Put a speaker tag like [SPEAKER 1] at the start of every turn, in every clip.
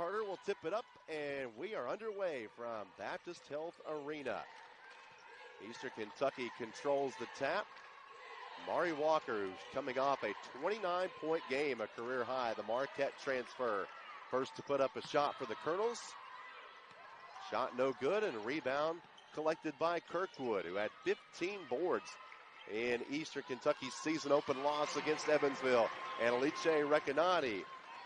[SPEAKER 1] Carter will tip it up, and we are underway from Baptist Health Arena. Eastern Kentucky controls the tap. Mari Walker, who's coming off a 29-point game, a career high, the Marquette transfer. First to put up a shot for the Colonels. Shot no good, and a rebound collected by Kirkwood, who had 15 boards in Eastern Kentucky's season open loss against Evansville. And Alice Recanati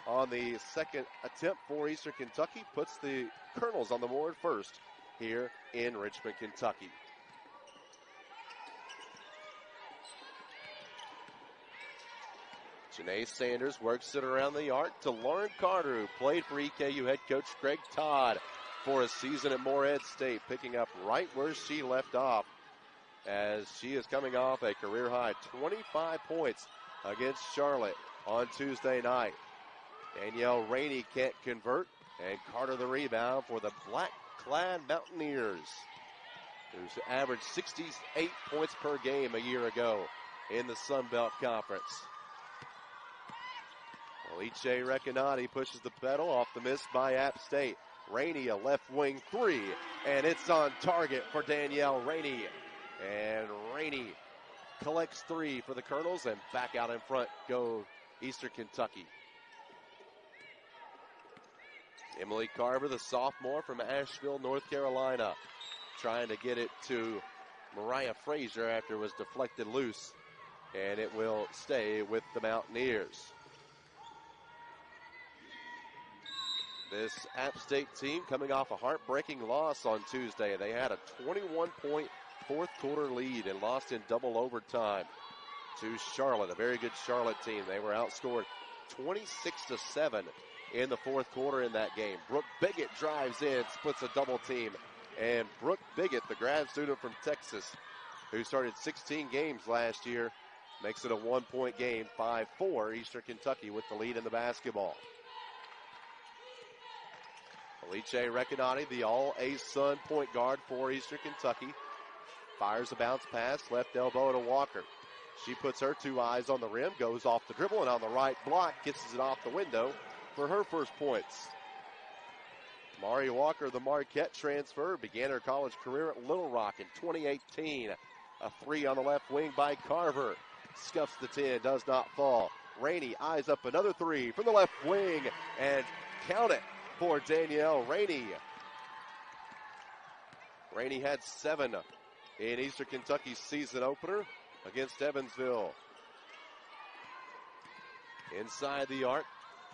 [SPEAKER 1] on the second attempt for Eastern Kentucky puts the Colonels on the board first here in Richmond, Kentucky. Janae Sanders works it around the arc to Lauren Carter, who played for EKU head coach Greg Todd for a season at Morehead State, picking up right where she left off as she is coming off a career-high 25 points against Charlotte on Tuesday night. Danielle Rainey can't convert, and Carter the rebound for the black-clad Mountaineers, who's averaged 68 points per game a year ago in the Sun Belt Conference. Alice Recanati pushes the pedal off the miss by App State. Rainey, a left wing three, and it's on target for Danielle Rainey. And Rainey collects three for the Colonels, and back out in front go Eastern Kentucky. Emily Carver, the sophomore from Asheville, North Carolina, trying to get it to Mariah Frazier after it was deflected loose, and it will stay with the Mountaineers. This App State team coming off a heartbreaking loss on Tuesday. They had a 21-point fourth quarter lead and lost in double overtime to Charlotte, a very good Charlotte team. They were outscored 26-7 in the fourth quarter in that game. Brooke Biggett drives in, splits a double team. And Brooke Biggett, the grad student from Texas, who started 16 games last year, makes it a 1-point game, 5-4, Eastern Kentucky with the lead in the basketball. Alice Recanati, the all-ASUN point guard for Eastern Kentucky, fires a bounce pass, left elbow to Walker. She puts her two eyes on the rim, goes off the dribble, and on the right block, kisses it off the window for her first points. Mari Walker, the Marquette transfer, began her college career at Little Rock in 2018. A three on the left wing by Carver. Scuffs the 10, does not fall. Rainey eyes up another three from the left wing, and count it for Danielle Rainey. Rainey had 7 in Eastern Kentucky's season opener against Evansville. Inside the arc,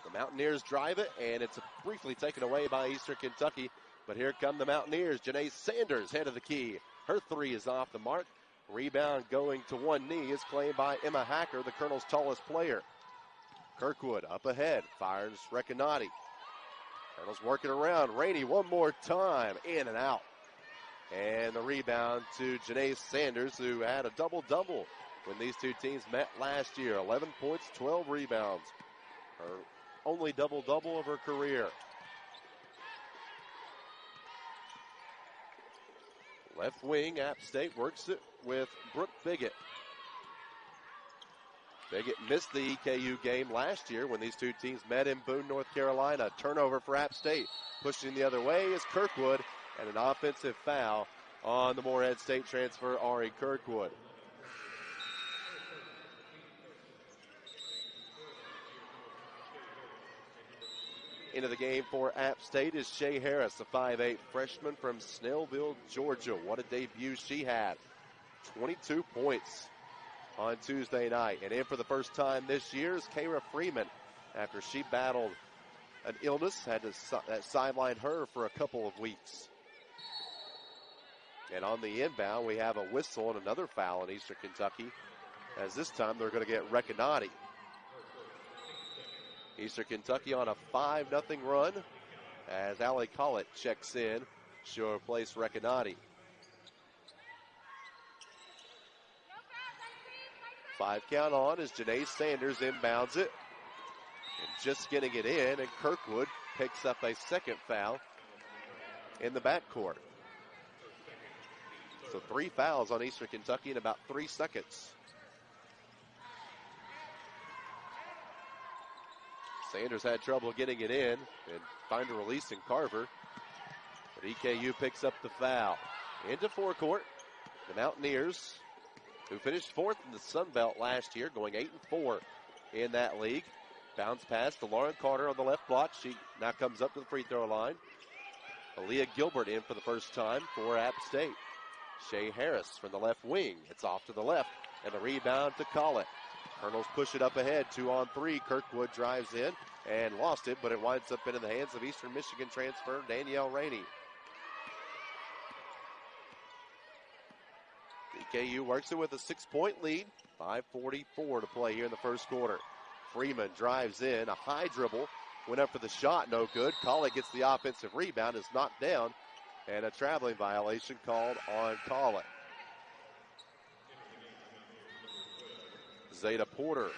[SPEAKER 1] the Mountaineers drive it, and it's briefly taken away by Eastern Kentucky. But here come the Mountaineers. Janae Sanders, head of the key. Her three is off the mark. Rebound going to one knee is claimed by Emma Hacker, the Colonel's tallest player. Kirkwood up ahead, fires Recanati. Colonel's working around. Rainey one more time, in and out. And the rebound to Janae Sanders, who had a double-double when these two teams met last year. 11 points, 12 rebounds. Her only double-double of her career. Left wing, App State works it with Brooke Biggett. Biggett missed the EKU game last year when these two teams met in Boone, North Carolina. Turnover for App State. Pushing the other way is Kirkwood, and an offensive foul on the Morehead State transfer, Ari Kirkwood. Into the game for App State is Shea Harris, a 5'8 freshman from Snellville, Georgia. What a debut she had. 22 points on Tuesday night. And in for the first time this year is Kara Freeman after she battled an illness, had to sideline her for a couple of weeks. And on the inbound, we have a whistle and another foul in Eastern Kentucky, as this time they're going to get Recanati. Eastern Kentucky on a 5-0 run as Allie Collett checks in. She'll replace Recanati. 5 count on as Janae Sanders inbounds it. And just getting it in, and Kirkwood picks up a second foul in the backcourt. So 3 fouls on Eastern Kentucky in about 3 seconds. Sanders had trouble getting it in and find a release in Carver. But EKU picks up the foul. Into forecourt, the Mountaineers, who finished 4th in the Sun Belt last year, going 8-4 in that league. Bounce pass to Lauren Carter on the left block. She now comes up to the free throw line. Aaliyah Gilbert in for the first time for App State. Shea Harris from the left wing. It's off to the left, and the rebound to Collett. Colonels push it up ahead, 2-on-3. Kirkwood drives in and lost it, but it winds up in the hands of Eastern Michigan transfer Danielle Rainey. EKU works it with a 6-point lead. 5:44 to play here in the first quarter. Freeman drives in, a high dribble, went up for the shot, no good. Collett gets the offensive rebound, is knocked down, and a traveling violation called on Collett. Zeta Porter,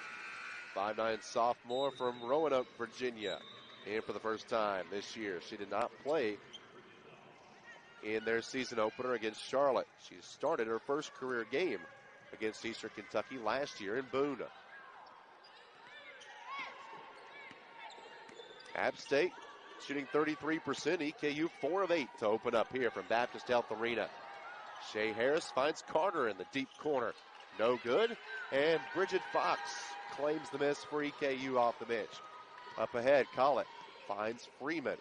[SPEAKER 1] 5'9" sophomore from Roanoke, Virginia, in for the first time this year. She did not play in their season opener against Charlotte. She started her first career game against Eastern Kentucky last year in Boone. App State shooting 33%. EKU 4 of 8 to open up here from Baptist Health Arena. Shea Harris finds Carter in the deep corner. No good. And Bridget Fox claims the miss for EKU off the bench. Up ahead, Collett finds Freeman.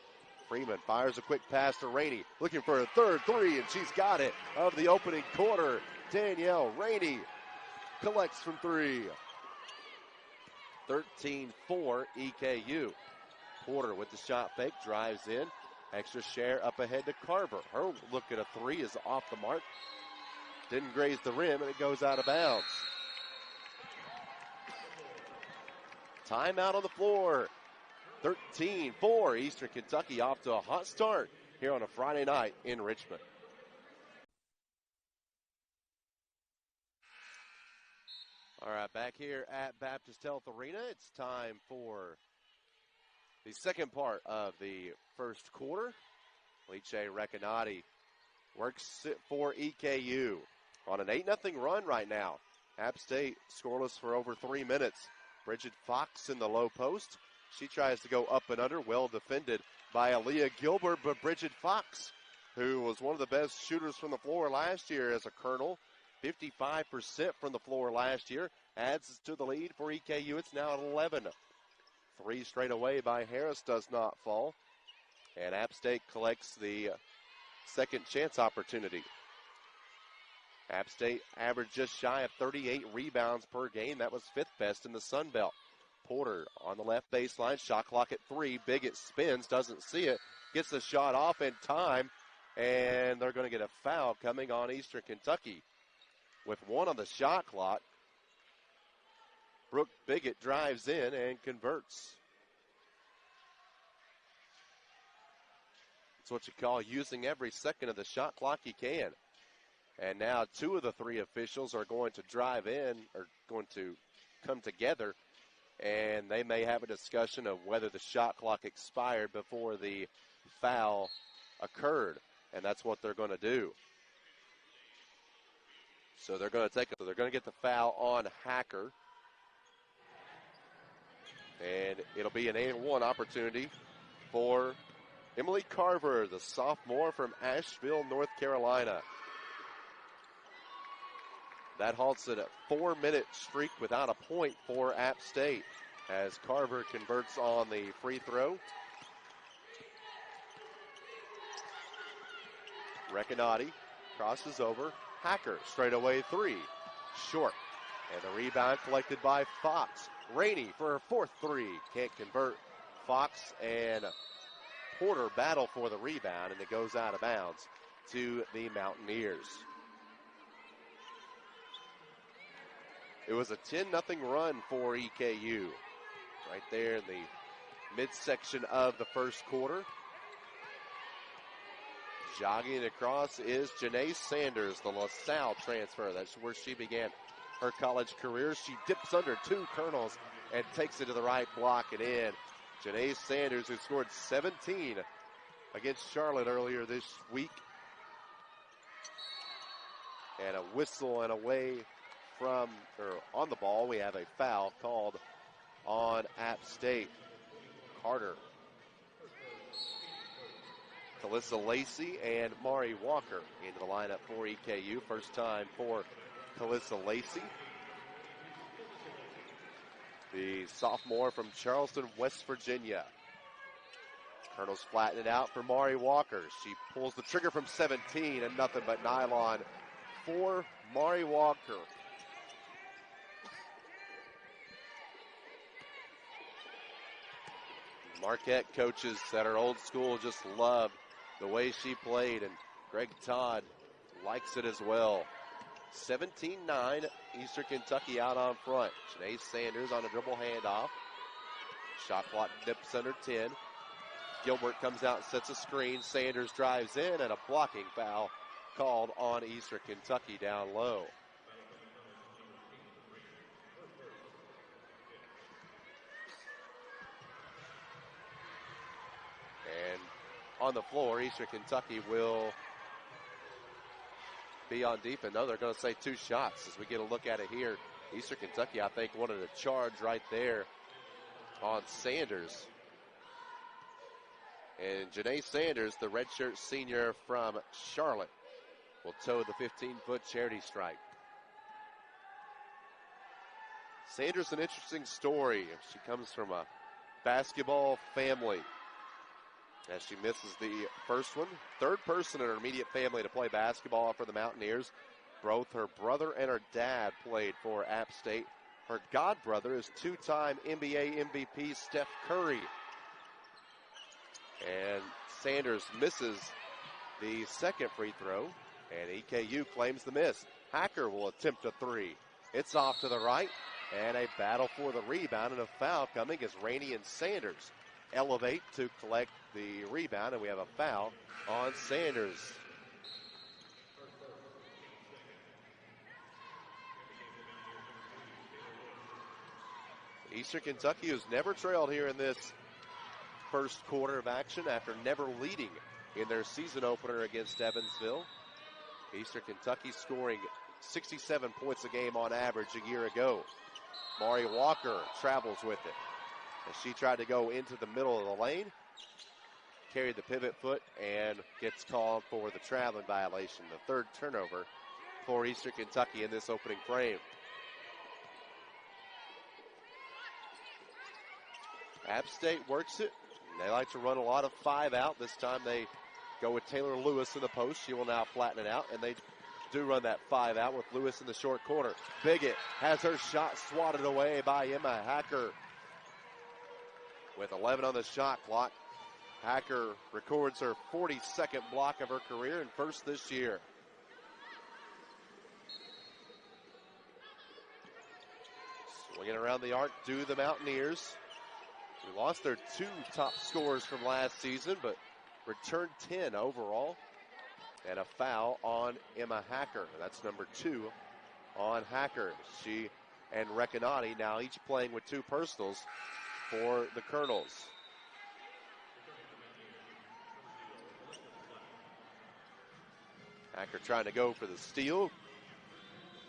[SPEAKER 1] Freeman fires a quick pass to Rainey, looking for a third three, and she's got it of the opening quarter. Danielle Rainey collects from three. 13-4 EKU. Porter with the shot fake, drives in. Extra share up ahead to Carver. Her look at a three is off the mark. Didn't graze the rim, and it goes out of bounds. Timeout on the floor. 13-4, Eastern Kentucky off to a hot start here on a Friday night in Richmond. All right, back here at Baptist Health Arena, it's time for the second part of the first quarter. Liche Recanati works it for EKU on an 8-0 run right now. App State scoreless for over 3 minutes. Bridget Fox in the low post. She tries to go up and under, well defended by Aaliyah Gilbert, but Bridget Fox, who was one of the best shooters from the floor last year as a Colonel, 55% from the floor last year, adds to the lead for EKU. It's now at 11. 3 straight away by Harris does not fall, and App State collects the second chance opportunity. App State averaged just shy of 38 rebounds per game. That was 5th best in the Sun Belt. Porter on the left baseline, shot clock at 3. Biggett spins, doesn't see it, gets the shot off in time, and they're going to get a foul coming on Eastern Kentucky. With 1 on the shot clock, Brooke Biggett drives in and converts. It's what you call using every second of the shot clock you can. And now 2 of the 3 officials are going to drive in, or going to come together, and they may have a discussion of whether the shot clock expired before the foul occurred, and that's what they're going to do. So they're going to get the foul on Hacker, and it'll be an 8-1 opportunity for Emily Carver, the sophomore from Asheville, North Carolina. That halts it at 4-minute streak without a point for App State as Carver converts on the free throw. Recanati crosses over. Hacker straight away 3. Short. And the rebound collected by Fox. Rainey for her 4th 3. Can't convert. Fox and Porter battle for the rebound, and it goes out of bounds to the Mountaineers. It was a 10-0 run for EKU right there in the midsection of the first quarter. Jogging across is Janae Sanders, the LaSalle transfer. That's where she began her college career. She dips under 2 Colonels and takes it to the right block and in. Janae Sanders, who scored 17 against Charlotte earlier this week. And a whistle and away from, or on the ball, we have a foul called on App State. Carter. Calissa Lacey and Mari Walker into the lineup for EKU. First time for Calissa Lacey, the sophomore from Charleston, West Virginia. Colonels flatten it out for Mari Walker. She pulls the trigger from 17 and nothing but nylon for Mari Walker. Marquette coaches that are old school just loved the way she played, and Greg Todd likes it as well. 17-9, Eastern Kentucky out on front. Janae Sanders on a dribble handoff. Shot clock dips under 10. Gilbert comes out and sets a screen. Sanders drives in, and a blocking foul called on Eastern Kentucky down low. And on the floor, Eastern Kentucky will be on defense. No, they're going to say 2 shots as we get a look at it here. Eastern Kentucky, I think, wanted a charge right there on Sanders. And Janae Sanders, the redshirt senior from Charlotte, will toe the 15-foot charity stripe. Sanders, an interesting story. She comes from a basketball family, as she misses the first one. Third person in her immediate family to play basketball for the Mountaineers. Both her brother and her dad played for App State. Her godbrother is 2-time NBA MVP Steph Curry. And Sanders misses the second free throw, and EKU claims the miss. Hacker will attempt a 3. It's off to the right, and a battle for the rebound, and a foul coming as Rainey and Sanders elevate to collect the rebound, and we have a foul on Sanders. Eastern Kentucky, who's never trailed here in this first quarter of action after never leading in their season opener against Evansville. Eastern Kentucky scoring 67 points a game on average a year ago. Mari Walker travels with it as she tried to go into the middle of the lane, carried the pivot foot, and gets called for the traveling violation. The third turnover for Eastern Kentucky in this opening frame. App State works it. They like to run a lot of 5 out. This time they go with Taylor Lewis in the post. She will now flatten it out, and they do run that 5 out with Lewis in the short corner. Biggett has her shot swatted away by Emma Hacker. With 11 on the shot clock, Hacker records her 42nd block of her career and first this year. Swinging around the arc do the Mountaineers. We lost their 2 top scorers from last season, but returned 10 overall. And a foul on Emma Hacker. That's number 2 on Hacker. She and Recanati now each playing with 2 personals for the Colonels. Hacker trying to go for the steal.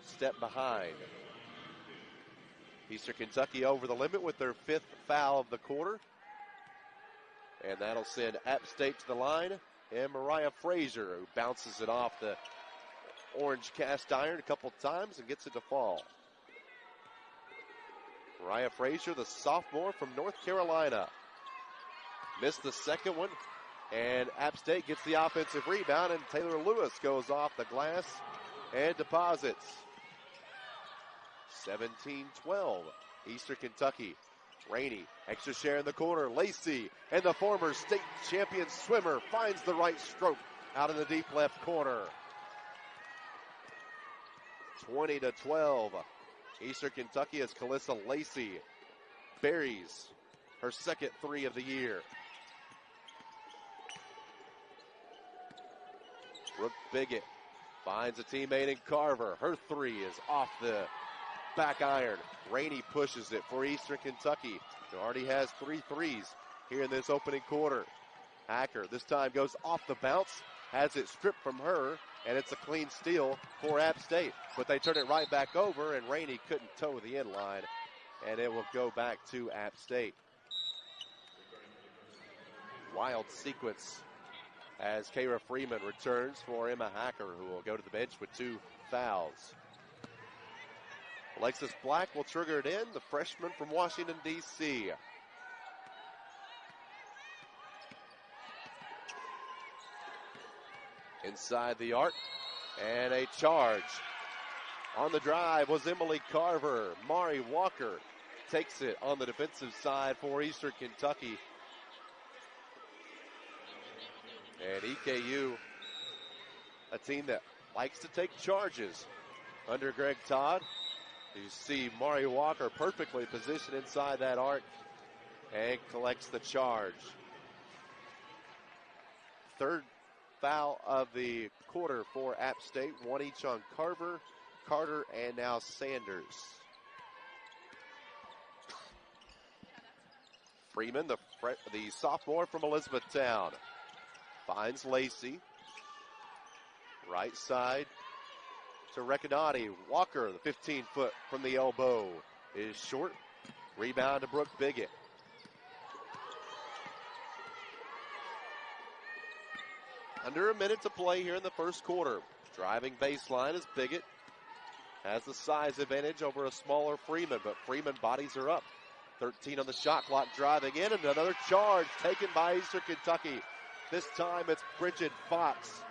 [SPEAKER 1] Step behind. Eastern Kentucky over the limit with their 5th foul of the quarter. And that'll send App State to the line. And Mariah Frazier, who bounces it off the orange cast iron a couple times and gets it to fall. Mariah Frazier, the sophomore from North Carolina. Missed the second one. And App State gets the offensive rebound, and Taylor Lewis goes off the glass and deposits. 17-12, Eastern Kentucky. Rainey, extra share in the corner. Lacey, and the former state champion swimmer, finds the right stroke out in the deep left corner. 20-12, Eastern Kentucky as Calissa Lacey buries her second 3 of the year. Brooke Biggett finds a teammate in Carver. Her 3 is off the back iron. Rainey pushes it for Eastern Kentucky, who already has 3 threes here in this opening quarter. Hacker this time goes off the bounce, has it stripped from her, and it's a clean steal for App State. But they turn it right back over, and Rainey couldn't toe the end line, and it will go back to App State. wild sequence as Kara Freeman returns for Emma Hacker, who will go to the bench with 2 fouls. Alexis Black will trigger it in, the freshman from Washington, D.C. Inside the arc, and a charge. On the drive was Emily Carver. Mari Walker takes it on the defensive side for Eastern Kentucky. And EKU, a team that likes to take charges under Greg Todd. You see Mari Walker perfectly positioned inside that arc and collects the charge. Third foul of the quarter for App State, 1 each on Carver, Carter, and now Sanders. Freeman, the sophomore from Elizabethtown, finds Lacey. Right side to Recanati. Walker, the 15-foot from the elbow, is short. Rebound to Brooke Biggett. Under a minute to play here in the first quarter. Driving baseline is Biggett. Has the size advantage over a smaller Freeman, but Freeman bodies her up. 13 on the shot clock, driving in, and another charge taken by Eastern Kentucky. This time it's Bridget Fox.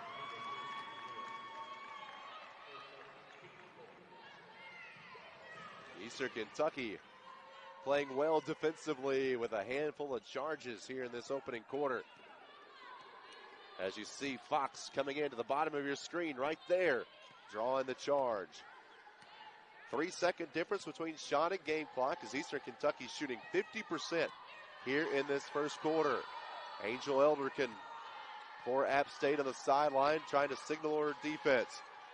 [SPEAKER 1] Eastern Kentucky playing well defensively with a handful of charges here in this opening quarter. As you see Fox coming into the bottom of your screen right there, drawing the charge. 3-second difference between shot and game clock as Eastern Kentucky shooting 50% here in this first quarter. Angel Eldricken for App State on the sideline trying to signal her defense.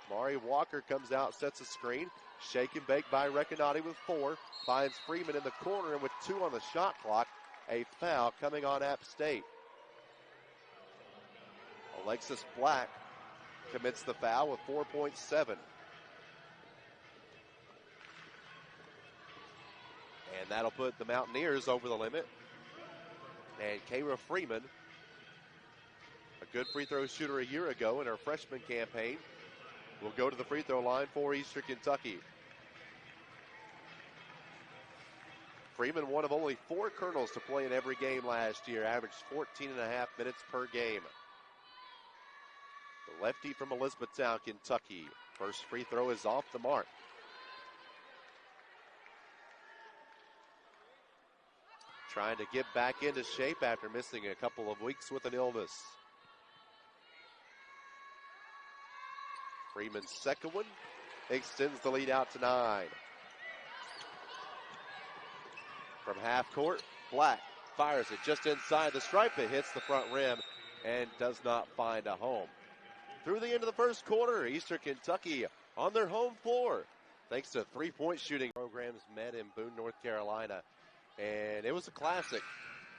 [SPEAKER 1] Mari Walker comes out, sets a screen. Shake and bake by Recanati with 4. Finds Freeman in the corner, and with 2 on the shot clock, a foul coming on App State. Alexis Black commits the foul with 4.7. And that'll put the Mountaineers over the limit. And Kara Freeman, a good free throw shooter a year ago in her freshman campaign, will go to the free throw line for Eastern Kentucky. Freeman, one of only 4 Colonels to play in every game last year, averaged 14.5 minutes per game. The lefty from Elizabethtown, Kentucky. First free throw is off the mark. Trying to get back into shape after missing a couple of weeks with an illness. Freeman's second one extends the lead out to 9. From half court, Black fires it just inside the stripe. It hits the front rim and does not find a home. Through the end of the first quarter, Eastern Kentucky on their home floor, thanks to three-point shooting programs met in Boone, North Carolina. And it was a classic.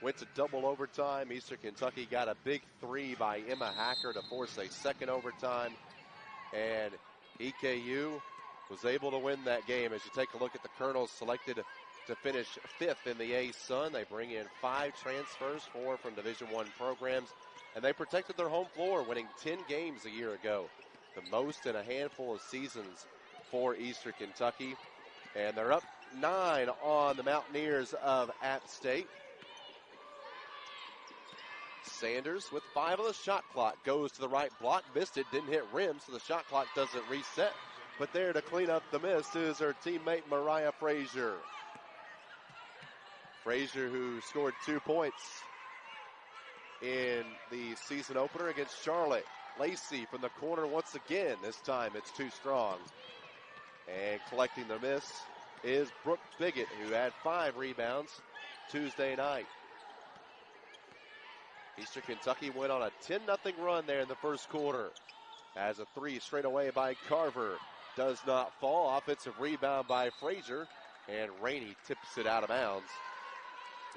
[SPEAKER 1] Went to double overtime. Eastern Kentucky got a big 3 by Emma Hacker to force a second overtime. And EKU was able to win that game. As you take a look at the Colonels selected to finish 5th in the A-Sun. They bring in 5 transfers, 4 from Division I programs. And they protected their home floor, winning 10 games a year ago. The most in a handful of seasons for Eastern Kentucky. And they're up 9 on the Mountaineers of App State. Sanders with 5 on the shot clock. Goes to the right block, missed it, didn't hit rim, so the shot clock doesn't reset. But there to clean up the miss is her teammate Mariah Frazier. Frazier, who scored 2 points in the season opener against Charlotte. Lacey from the corner once again. This time it's too strong. And collecting the miss is Brooke Biggett, who had 5 rebounds Tuesday night. Eastern Kentucky went on a 10-0 run there in the first quarter. As a 3 straight away by Carver does not fall. Offensive rebound by Frazier, and Rainey tips it out of bounds.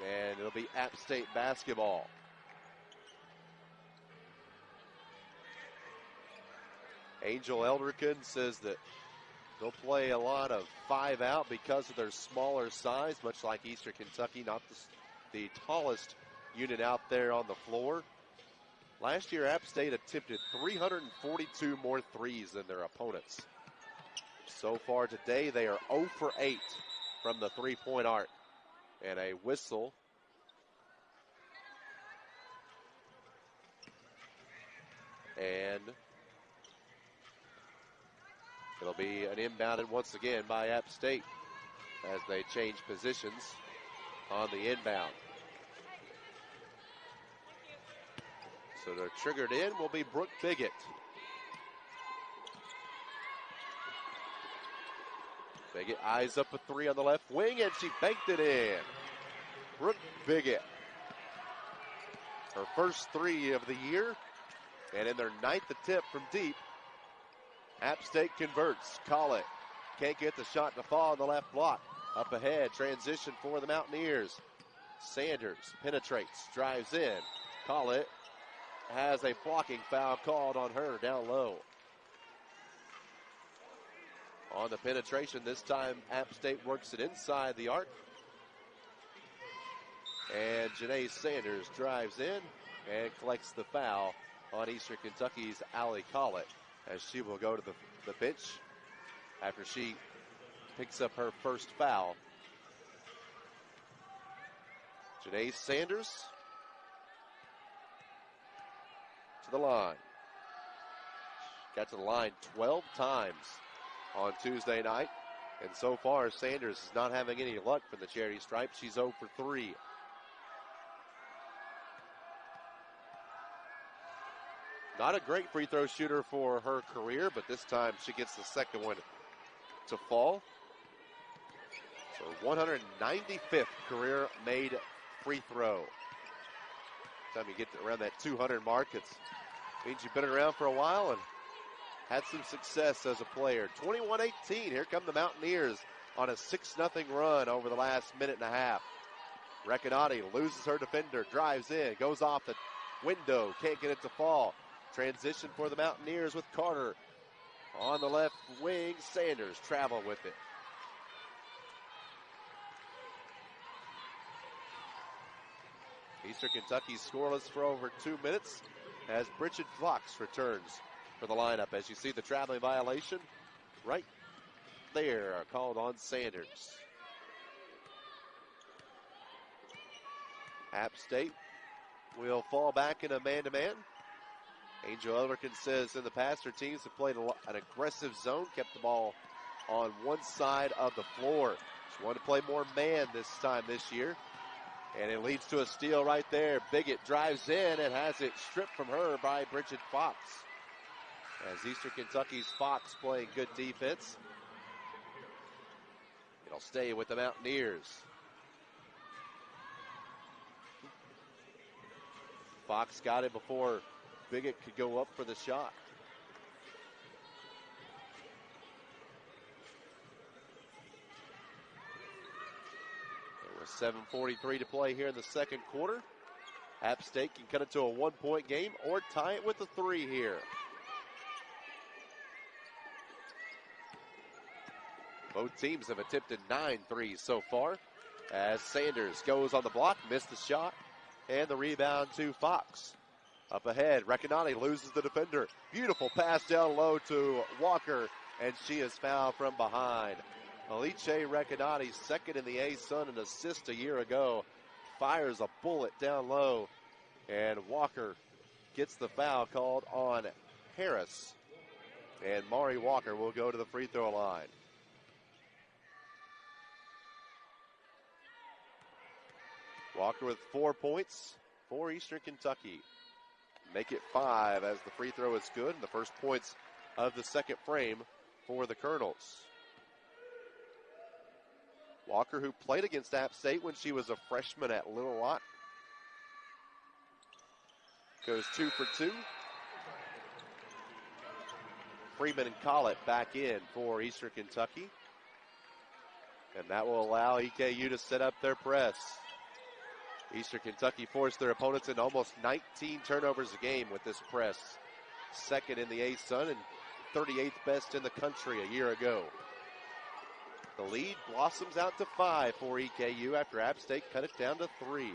[SPEAKER 1] And it'll be App State basketball. Angel Eldricken says that they'll play a lot of 5 out because of their smaller size, much like Eastern Kentucky, not the tallest unit out there on the floor. Last year, App State attempted 342 more threes than their opponents. So far today, they are 0 for 8 from the three-point arc. And a whistle. And it'll be an inbounded once again by App State as they change positions on the inbound. So they're triggered in will be Brooke Biggett. Biggett eyes up a three on the left wing, and she banked it in. Brooke Biggett. Her first three of the year, and in their ninth attempt from deep, App State converts. Call it. Can't get the shot to fall on the left block. Up ahead, transition for the Mountaineers. Sanders penetrates, drives in. Call it. Has a blocking foul called on her down low. On the penetration, this time App State works it inside the arc. And Janae Sanders drives in and collects the foul on Eastern Kentucky's Allie Collett, as she will go to the bench after she picks up her first foul. Janae Sanders to the line. Got to the line 12 times on Tuesday night. And so far, Sanders is not having any luck from the charity stripe. She's 0 for 3. Not a great free throw shooter for her career, but this time she gets the second one to fall. So 195th career made free throw. Time you get around that 200 mark, it means you've been around for a while and had some success as a player. 21-18, here come the Mountaineers on a 6-0 run over the last minute and a half. Recanati loses her defender, drives in, goes off the window, can't get it to fall. Transition for the Mountaineers with Carter. On the left wing, Sanders travel with it. Eastern Kentucky scoreless for over 2 minutes as Bridget Fox returns for the lineup. As you see the traveling violation right there called on Sanders. App State will fall back in a man-to-man. Angel Ellerkin says in the past her teams have played an aggressive zone, kept the ball on one side of the floor. She wanted to play more man this time this year. And it leads to a steal right there. Biggett drives in and has it stripped from her by Bridget Fox. As Eastern Kentucky's Fox playing good defense. It'll stay with the Mountaineers. Fox got it before Biggett could go up for the shot. There was 7:43 to play here in the second quarter. App State can cut it to a 1-point game or tie it with a 3 here. Both teams have attempted 9 threes so far as Sanders goes on the block, missed the shot, and the rebound to Fox. Up ahead, Recanati loses the defender. Beautiful pass down low to Walker, and she is fouled from behind. Alice Recanati, second in the A-Sun, an assist a year ago, fires a bullet down low, and Walker gets the foul called on Harris. And Mari Walker will go to the free throw line. Walker with 4 points for Eastern Kentucky. Make it 5 as the free throw is good, and the first points of the second frame for the Colonels. Walker, who played against App State when she was a freshman at Little Rock, goes 2 for 2. Freeman and Collett back in for Eastern Kentucky. And that will allow EKU to set up their press. Eastern Kentucky forced their opponents into almost 19 turnovers a game with this press. Second in the A-Sun and 38th best in the country a year ago. The lead blossoms out to 5 for EKU after App State cut it down to 3.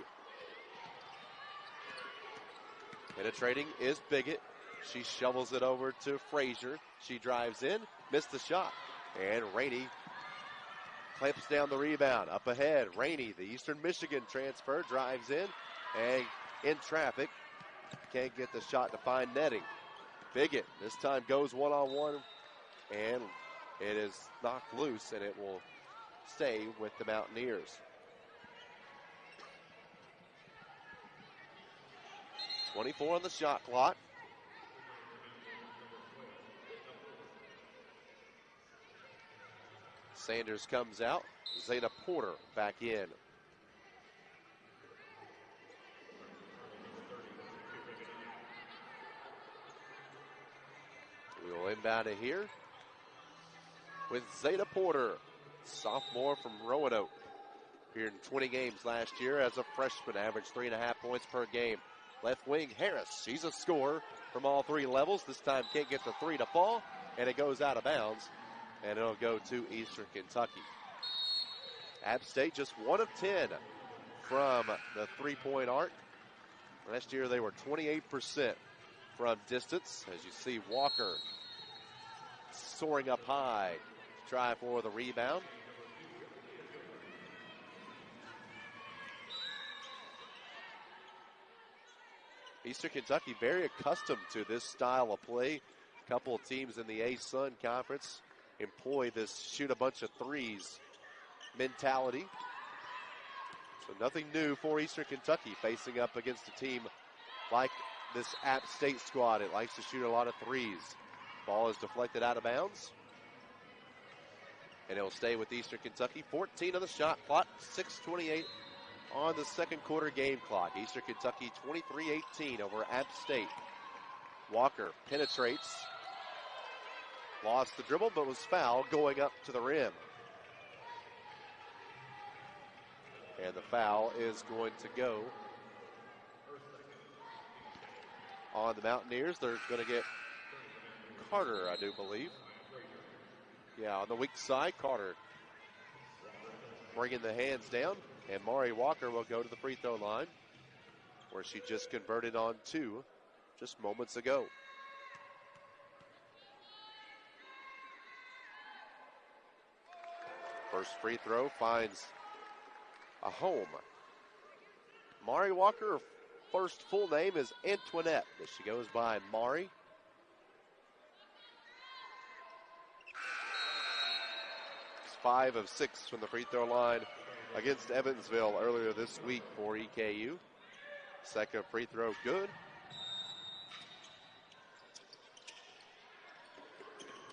[SPEAKER 1] Penetrating is Biggett. She shovels it over to Frazier. She drives in, missed the shot. And Rainey clamps down the rebound. Up ahead, Rainey, the Eastern Michigan transfer, drives in and in traffic. Can't get the shot to find netting. Biggett this time goes one-on-one, and it is knocked loose, and it will stay with the Mountaineers. 24 on the shot clock. Sanders comes out. Zeta Porter back in. We will inbound it here with Zeta Porter, sophomore from Roanoke. Appeared in 20 games last year as a freshman, averaged 3.5 points per game. Left wing Harris, she's a scorer from all three levels. This time can't get the three to fall, and it goes out of bounds, and it'll go to Eastern Kentucky. App State just 1 of 10 from the three-point arc. Last year they were 28% from distance. As you see, Walker soaring up high to try for the rebound. Eastern Kentucky very accustomed to this style of play. A couple of teams in the A-Sun Conference employ this shoot a bunch of threes mentality. So nothing new for Eastern Kentucky facing up against a team like this App State squad. It likes to shoot a lot of threes. Ball is deflected out of bounds. And it will stay with Eastern Kentucky. 14 on the shot clock, 6:28 on the second quarter game clock. Eastern Kentucky 23-18 over App State. Walker penetrates. Lost the dribble, but was fouled going up to the rim. And the foul is going to go on the Mountaineers. They're going to get Carter, I do believe. Yeah, on the weak side, Carter bringing the hands down. And Mari Walker will go to the free throw line, where she just converted on 2 just moments ago. First free throw finds a home. Mari Walker, her first full name is Antoinette, but she goes by Mari. It's 5 of 6 from the free throw line against Evansville earlier this week for EKU. Second free throw good.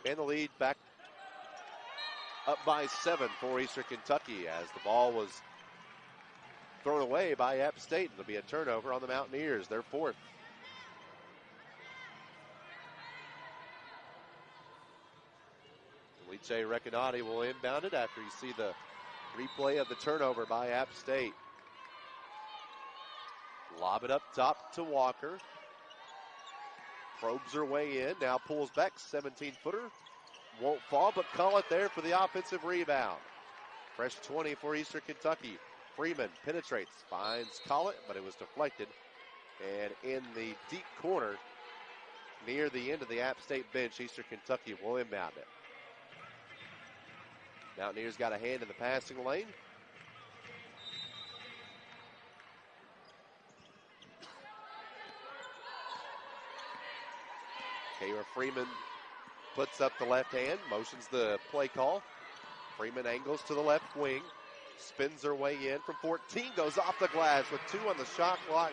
[SPEAKER 1] And the lead back up by 7 for Eastern Kentucky as the ball was thrown away by App State. It'll be a turnover on the Mountaineers, their 4th. Liche Recanati will inbound it after you see the replay of the turnover by App State. Lob it up top to Walker. Probes her way in, now pulls back, 17-footer. Won't fall, but call it there for the offensive rebound. Fresh 20 for Eastern Kentucky. Freeman penetrates, finds Collett, but it was deflected. And in the deep corner, near the end of the App State bench, Eastern Kentucky will inbound it. Mountaineers got a hand in the passing lane. Kayla Freeman puts up the left hand, motions the play call. Freeman angles to the left wing, spins her way in from 14, goes off the glass with 2 on the shot clock.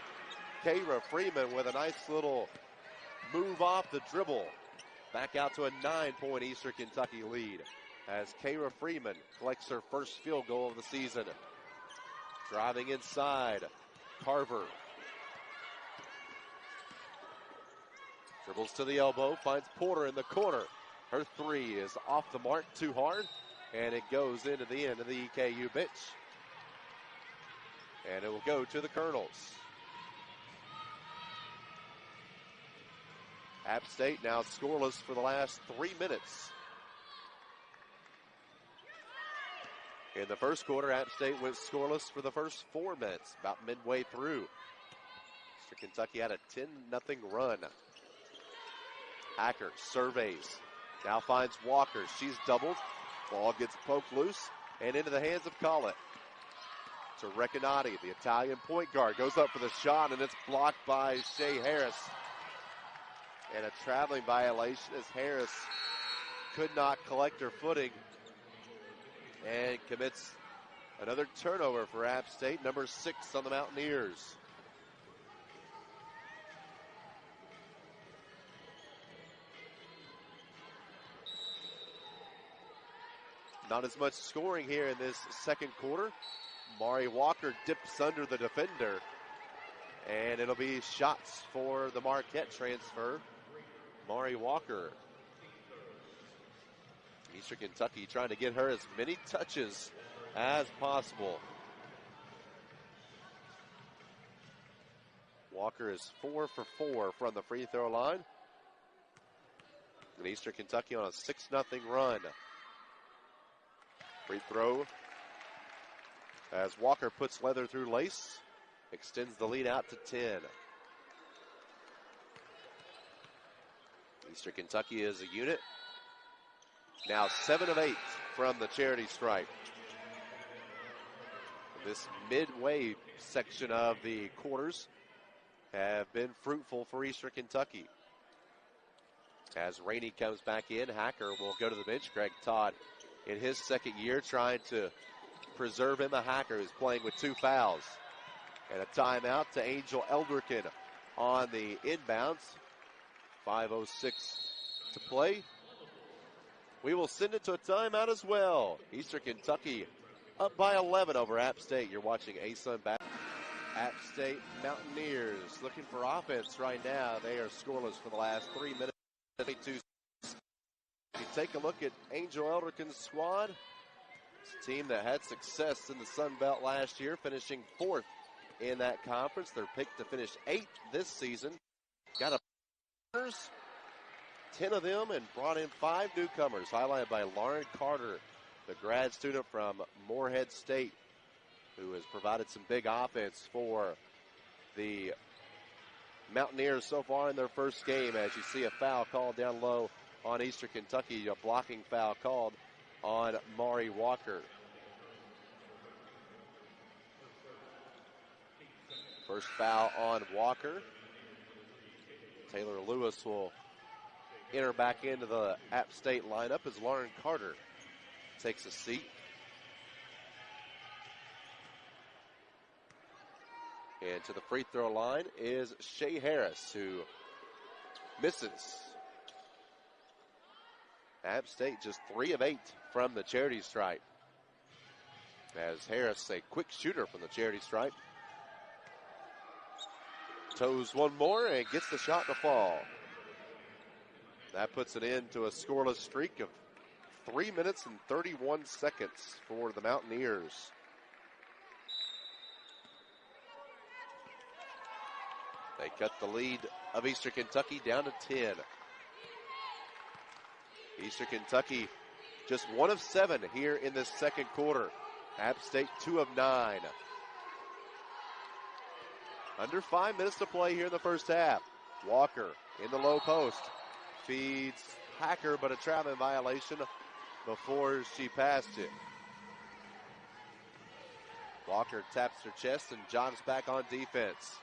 [SPEAKER 1] Kayla Freeman with a nice little move off the dribble. Back out to a 9-point Eastern Kentucky lead as Kayla Freeman collects her first field goal of the season. Driving inside, Carver. Dribbles to the elbow, finds Porter in the corner. Her 3 is off the mark, too hard, and it goes into the end of the EKU bench. And it will go to the Colonels. App State now scoreless for the last 3 minutes. In the first quarter, App State went scoreless for the first 4 minutes, about midway through. Eastern Kentucky had a 10-0 run. Hacker surveys. Now finds Walker. She's doubled. Ball gets poked loose and into the hands of Collett. To Recanati, the Italian point guard, goes up for the shot, and it's blocked by Shea Harris. And a traveling violation as Harris could not collect her footing and commits another turnover for App State, number 6 on the Mountaineers. Not as much scoring here in this second quarter. Mari Walker dips under the defender, and it'll be shots for the Marquette transfer, Mari Walker. Eastern Kentucky trying to get her as many touches as possible. Walker is 4 for 4 from the free throw line. And Eastern Kentucky on a 6-0 run. Free throw as Walker puts Leather through lace, extends the lead out to 10. Eastern Kentucky is a unit. Now 7 of 8 from the charity stripe. This midway section of the quarters have been fruitful for Eastern Kentucky. As Rainey comes back in, Hacker will go to the bench. Greg Todd in his second year trying to preserve Emma Hacker, who's playing with 2 fouls. And a timeout to Angel Eldricken on the inbounds. 5:06 to play. We will send it to a timeout as well. Eastern Kentucky up by 11 over App State. You're watching ASUN back. App State Mountaineers looking for offense right now. They are scoreless for the last 3 minutes. If you take a look at Angel Eldricken's squad, it's a team that had success in the Sun Belt last year, finishing 4th in that conference. They're picked to finish 8th this season. Got a 10 of them and brought in 5 newcomers, highlighted by Lauren Carter, the grad student from Morehead State, who has provided some big offense for the Mountaineers so far in their first game. As you see a foul called down low on Eastern Kentucky, a blocking foul called on Mari Walker. First foul on Walker. Taylor Lewis will enter back into the App State lineup as Lauren Carter takes a seat. And to the free throw line is Shea Harris, who misses. App State just 3 of 8 from the charity stripe. As Harris, a quick shooter from the charity stripe, toes one more and gets the shot to fall. That puts it into a scoreless streak of 3 minutes and 31 seconds for the Mountaineers. They cut the lead of Eastern Kentucky down to 10. Eastern Kentucky just 1 of 7 here in this second quarter. App State 2 of 9. Under 5 minutes to play here in the first half. Walker in the low post. Feeds Hacker, but a traveling violation before she passed it. Walker taps her chest and jogs back on defense.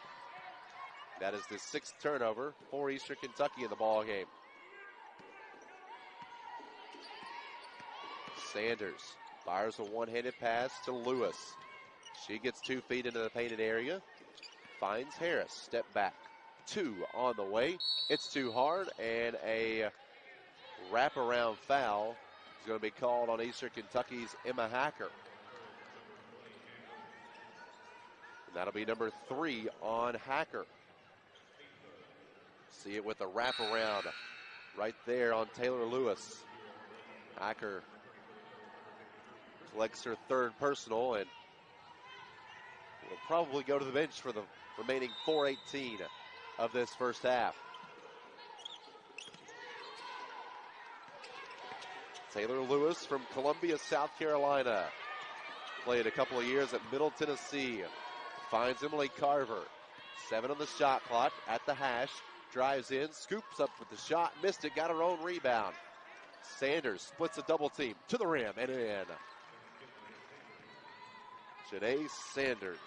[SPEAKER 1] That is the 6th turnover for Eastern Kentucky in the ball game. Sanders fires a one-handed pass to Lewis. She gets 2 feet into the painted area. Finds Harris. Step back. 2 on the way. It's too hard, and a wraparound foul is going to be called on Eastern Kentucky's Emma Hacker. And that'll be number 3 on Hacker. See it with the wraparound right there on Taylor Lewis. Hacker collects her 3rd personal and will probably go to the bench for the remaining 4:18 of this first half. Taylor Lewis from Columbia, South Carolina. Played a couple of years at Middle Tennessee. Finds Emily Carver. 7 on the shot clock at the hash. Drives in, scoops up with the shot, missed it, got her own rebound. Sanders splits a double team to the rim and in. Janae Sanders,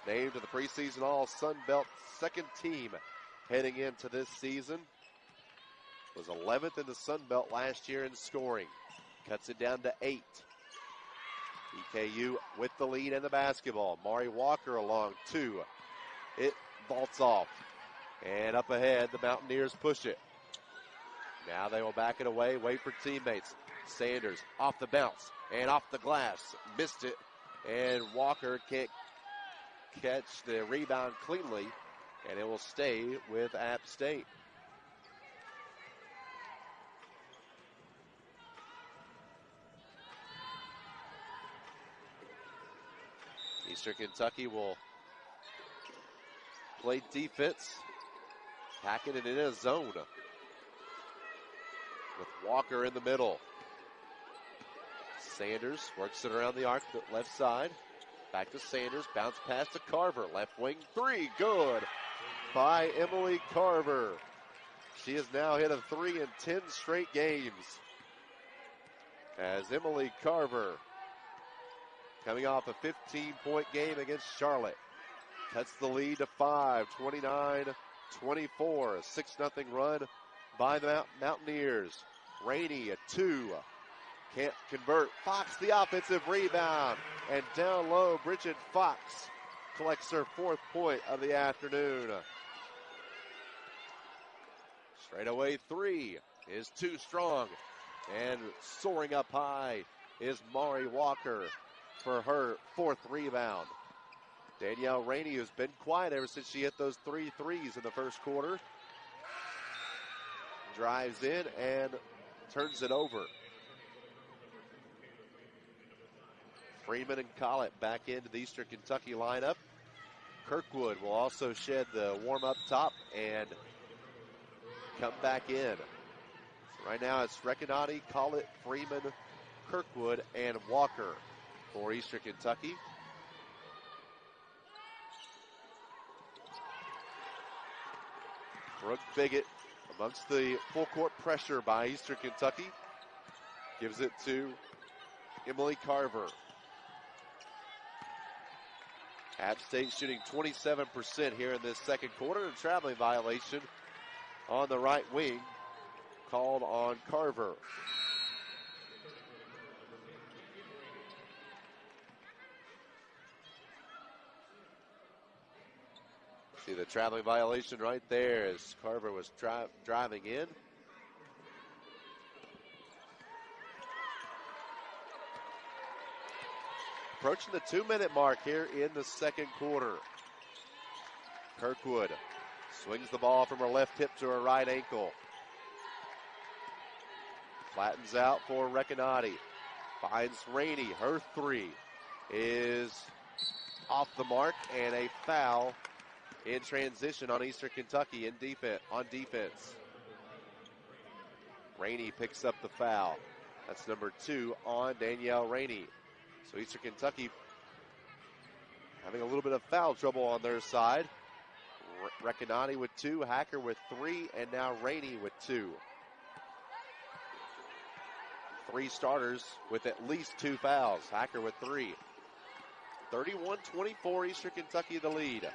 [SPEAKER 1] named to the preseason All-Sun Belt second team heading into this season. Was 11th in the Sun Belt last year in scoring. Cuts it down to 8. EKU with the lead and the basketball. Mari Walker along 2. It vaults off. And up ahead, the Mountaineers push it. Now they will back it away, wait for teammates. Sanders off the bounce and off the glass. Missed it. And Walker can't catch the rebound cleanly. And it will stay with App State. Eastern Kentucky will play defense, packing it in a zone with Walker in the middle. Sanders works it around the arc, the left side. Back to Sanders, bounce pass to Carver. Left wing 3, good by Emily Carver. She has now hit a 3 in 10 straight games. As Emily Carver, coming off a 15-point game against Charlotte, cuts the lead to 5, 29-24. A 6-0 run by the Mountaineers. Rainey, a 2. Can't convert. Fox, the offensive rebound. And down low, Bridget Fox collects her 4th point of the afternoon. Straightaway 3 is too strong. And soaring up high is Mari Walker for her 4th rebound. Danielle Rainey, who's been quiet ever since she hit those 3 threes in the first quarter, drives in and turns it over. Freeman and Collett back into the Eastern Kentucky lineup. Kirkwood will also shed the warm-up top and come back in. So right now it's Recanati, Collett, Freeman, Kirkwood, and Walker for Eastern Kentucky. Brooke Biggett amongst the full court pressure by Eastern Kentucky. Gives it to Emily Carver. App State shooting 27% here in this second quarter. A traveling violation on the right wing called on Carver. See the traveling violation right there as Carver was driving in. Approaching the 2-minute mark here in the second quarter. Kirkwood swings the ball from her left hip to her right ankle. Flattens out for Recanati. Finds Rainey. Her 3 is off the mark and a foul in transition on Eastern Kentucky on defense. Rainey picks up the foul. That's number 2 on Danielle Rainey. So Eastern Kentucky having a little bit of foul trouble on their side. Recanati with 2, Hacker with 3, and now Rainey with 2. 3 starters with at least 2 fouls. Hacker with 3. 31-24, Eastern Kentucky the lead.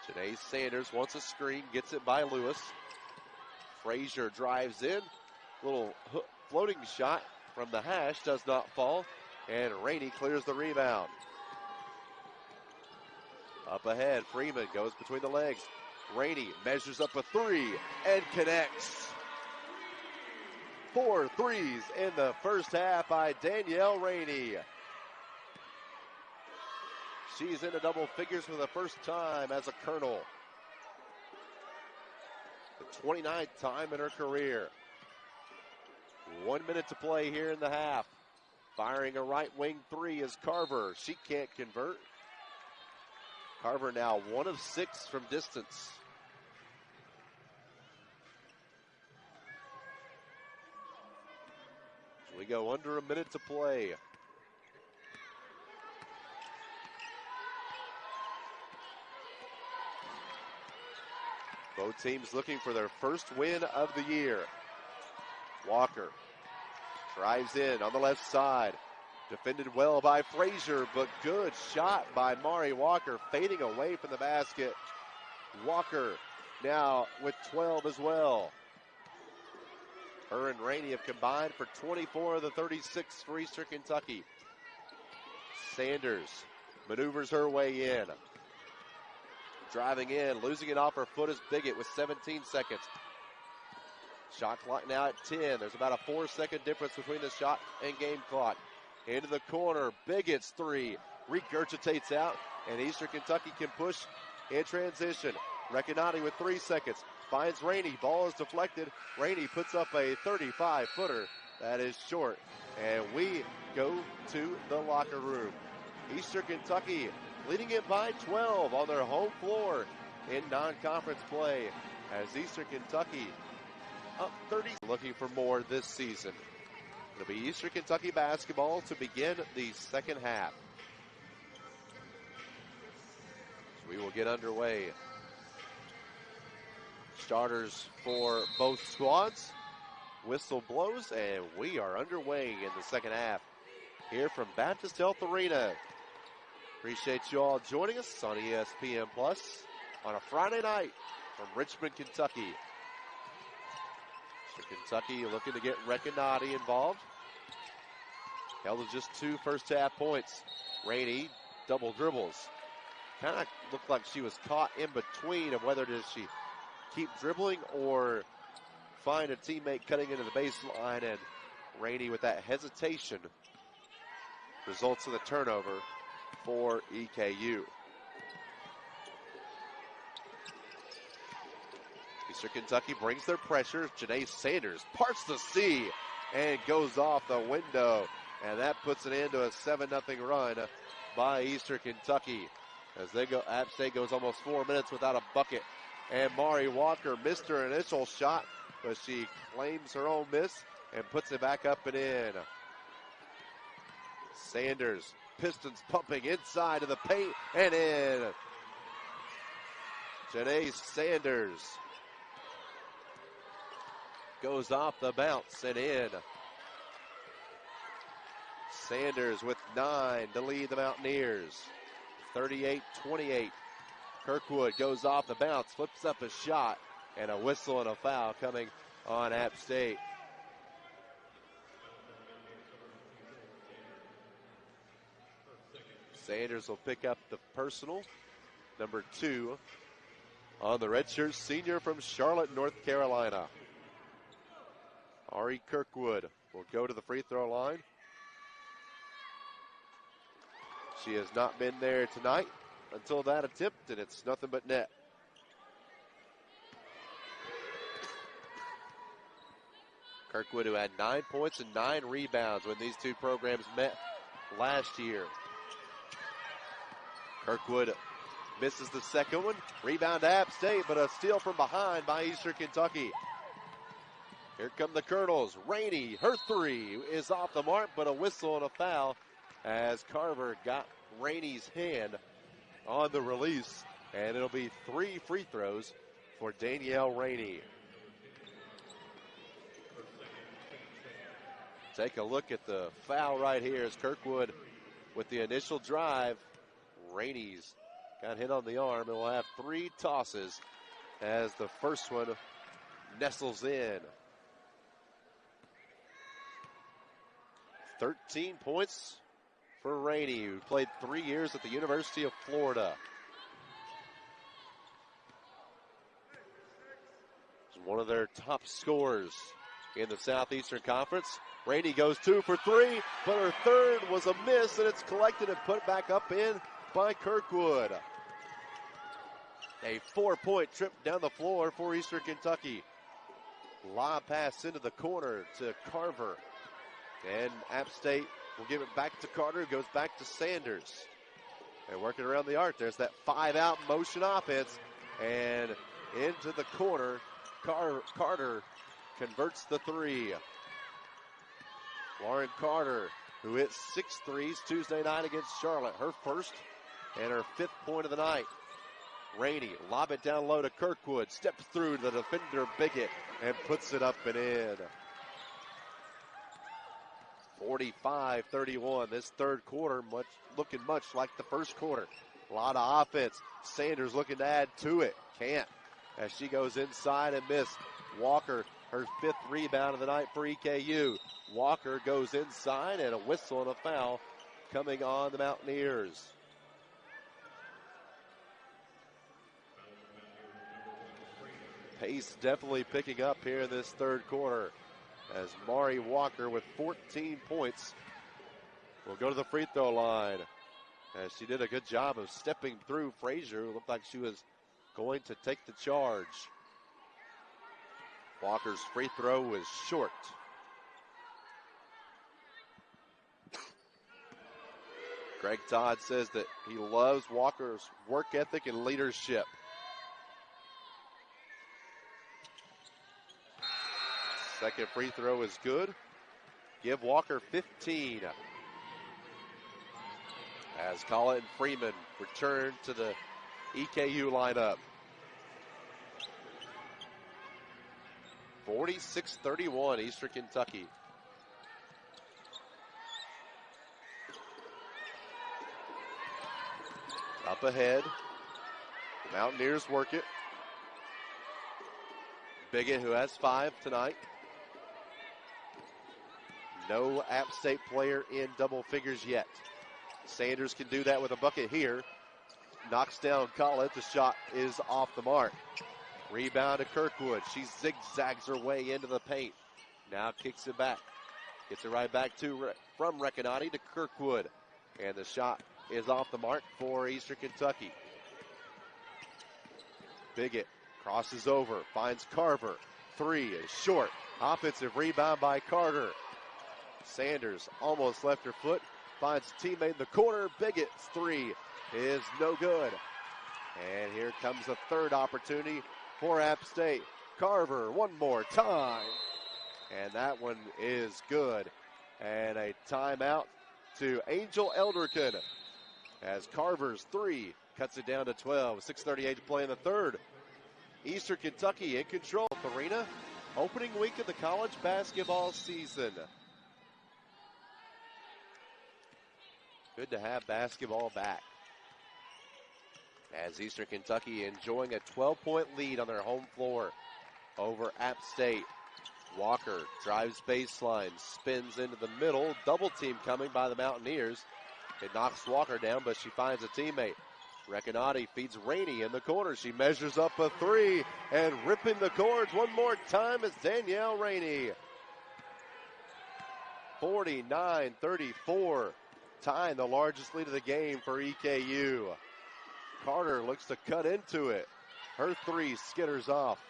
[SPEAKER 1] Janae Sanders wants a screen, gets it by Lewis. Frazier drives in. Little floating shot from the hash does not fall. And Rainey clears the rebound. Up ahead, Freeman goes between the legs. Rainey measures up a 3 and connects. 4 threes in the first half by Danielle Rainey. She's into double figures for the first time as a Colonel. The 29th time in her career. 1 minute to play here in the half. Firing a right wing 3 is Carver. She can't convert. Carver now 1 of 6 from distance. We go under a minute to play. Both teams looking for their first win of the year. Walker drives in on the left side. Defended well by Frazier, but good shot by Mari Walker, fading away from the basket. Walker now with 12 as well. Her and Rainey have combined for 24 of the 36 for Eastern Kentucky. Sanders maneuvers her way in. Driving in, losing it off her foot is Biggett with 17 seconds. Shot clock now at 10. There's about a 4-second difference between the shot and game clock. Into the corner, Biggett's three. Regurgitates out, and Eastern Kentucky can push in transition. Recanati with 3 seconds. Finds Rainey. Ball is deflected. Rainey puts up a 35-footer. That is short. And we go to the locker room. Eastern Kentucky leading it by 12 on their home floor in non-conference play as Eastern Kentucky up 30. Looking for more this season. It'll be Eastern Kentucky basketball to begin the second half. So we will get underway. Starters for both squads. Whistle blows, and we are underway in the second half here from Baptist Health Arena. Appreciate you all joining us on ESPN Plus on a Friday night from Richmond, Kentucky. Kentucky looking to get Recanati involved. Held to just 2 first-half points. Rainey double dribbles. Kind of looked like she was caught in between of whether does she keep dribbling or find a teammate cutting into the baseline, and Rainey with that hesitation results in the turnover for EKU. Eastern Kentucky brings their pressure. Janae Sanders parts the sea and goes off the window. And that puts an end to a 7-0 run by Eastern Kentucky. As they go, App State goes almost 4 minutes without a bucket. And Mari Walker missed her initial shot, but she claims her own miss and puts it back up and in. Sanders, Pistons pumping inside of the paint and in. Janae Sanders goes off the bounce and in. Sanders with 9 to lead the Mountaineers. 38-28. Kirkwood goes off the bounce, flips up a shot, and a whistle and a foul coming on App State. Sanders will pick up the personal, number 2, on the redshirt senior from Charlotte, North Carolina. Ari Kirkwood will go to the free throw line. She has not been there tonight until that attempt, and it's nothing but net. Kirkwood, who had 9 points and 9 rebounds when these two programs met last year. Kirkwood misses the second one. Rebound to App State, but a steal from behind by Eastern Kentucky. Here come the Colonels. Rainey, her three is off the mark, but a whistle and a foul as Carver got Rainey's hand on the release, and it'll be 3 free throws for Danielle Rainey. Take a look at the foul right here as Kirkwood with the initial drive. Rainey's got hit on the arm, and we'll have 3 tosses as the first one nestles in. 13 points for Rainey, who played 3 years at the University of Florida. He's one of their top scorers in the Southeastern Conference. Rainey goes 2 for 3, but her third was a miss, and it's collected and put back up in by Kirkwood. A 4-point trip down the floor for Eastern Kentucky. Lob pass into the corner to Carver. And App State will give it back to Carter, who goes back to Sanders. They're working around the arc. There's that 5-out motion offense. And into the corner, Carter converts the 3. Lauren Carter, who hit 6 threes Tuesday night against Charlotte. Her first and her 5th point of the night. Rainey, lob it down low to Kirkwood, steps through the defender Biggett and puts it up and in. 45-31, this third quarter looking much like the first quarter. A lot of offense. Sanders looking to add to it. Can't, as she goes inside and missed. Walker, her 5th rebound of the night for EKU. Walker goes inside, and a whistle and a foul coming on the Mountaineers. Pace definitely picking up here in this third quarter, as Mari Walker with 14 points will go to the free throw line, as she did a good job of stepping through Frazier, who looked like she was going to take the charge. Walker's free throw was short. Greg Todd says that he loves Walker's work ethic and leadership. Second free throw is good. Give Walker 15. As Collett and Freeman return to the EKU lineup. 46-31, Eastern Kentucky. Up ahead. The Mountaineers work it. Biggett, who has 5 tonight. No App State player in double figures yet. Sanders can do that with a bucket here. Knocks down Collett. The shot is off the mark. Rebound to Kirkwood. She zigzags her way into the paint. Now kicks it back. Gets it right back from Recanati to Kirkwood. And the shot is off the mark for Eastern Kentucky. Biggett crosses over. Finds Carver. 3 is short. Offensive rebound by Carter. Sanders almost left her foot. Finds a teammate in the corner. Biggett's 3 is no good. And here comes a third opportunity for App State. Carver one more time. And that one is good. And a timeout to Angel Elderkin, as Carver's 3 cuts it down to 12. 6:38 to play in the third. Eastern Kentucky in control. Arena, opening week of the college basketball season. Good to have basketball back, as Eastern Kentucky enjoying a 12-point lead on their home floor over App State. Walker drives baseline, spins into the middle. Double team coming by the Mountaineers. It knocks Walker down, but she finds a teammate. Recanati feeds Rainey in the corner. She measures up a 3, and ripping the cords one more time is Danielle Rainey. 49-34. Tying the largest lead of the game for EKU. Carter looks to cut into it. Her 3 skitters off.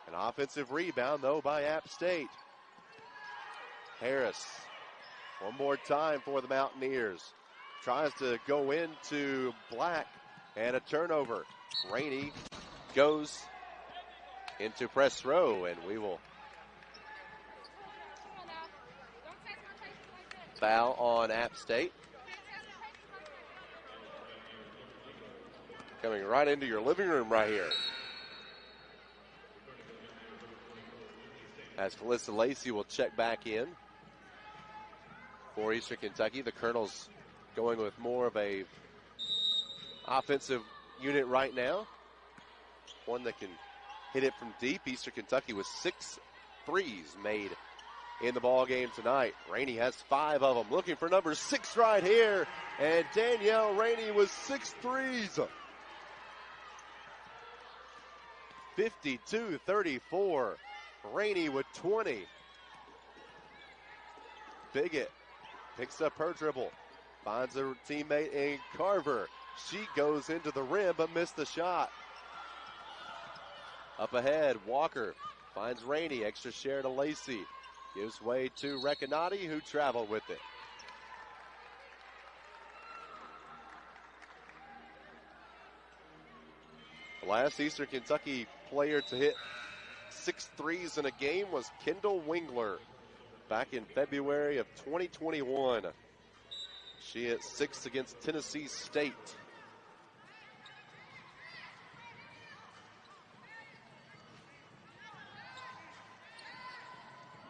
[SPEAKER 1] An offensive rebound, though, by App State. Harris, one more time for the Mountaineers. Tries to go into Black, and a turnover. Rainey goes into press row, and we will foul on App State. Coming right into your living room right here. As Felissa Lacey will check back in for Eastern Kentucky. The Colonels going with more of a offensive unit right now. One that can hit it from deep. Eastern Kentucky with 6 threes made in the ball game tonight. Rainey has 5 of them. Looking for number 6 right here. And Danielle Rainey with 6 threes. 52-34. Rainey with 20. Biggett picks up her dribble. Finds a teammate in Carver. She goes into the rim but missed the shot. Up ahead, Walker finds Rainey. Extra share to Lacey. Gives way to Recanati, who traveled with it. The last Eastern Kentucky player to hit 6 threes in a game was Kendall Wingler back in February of 2021. She hit 6 against Tennessee State.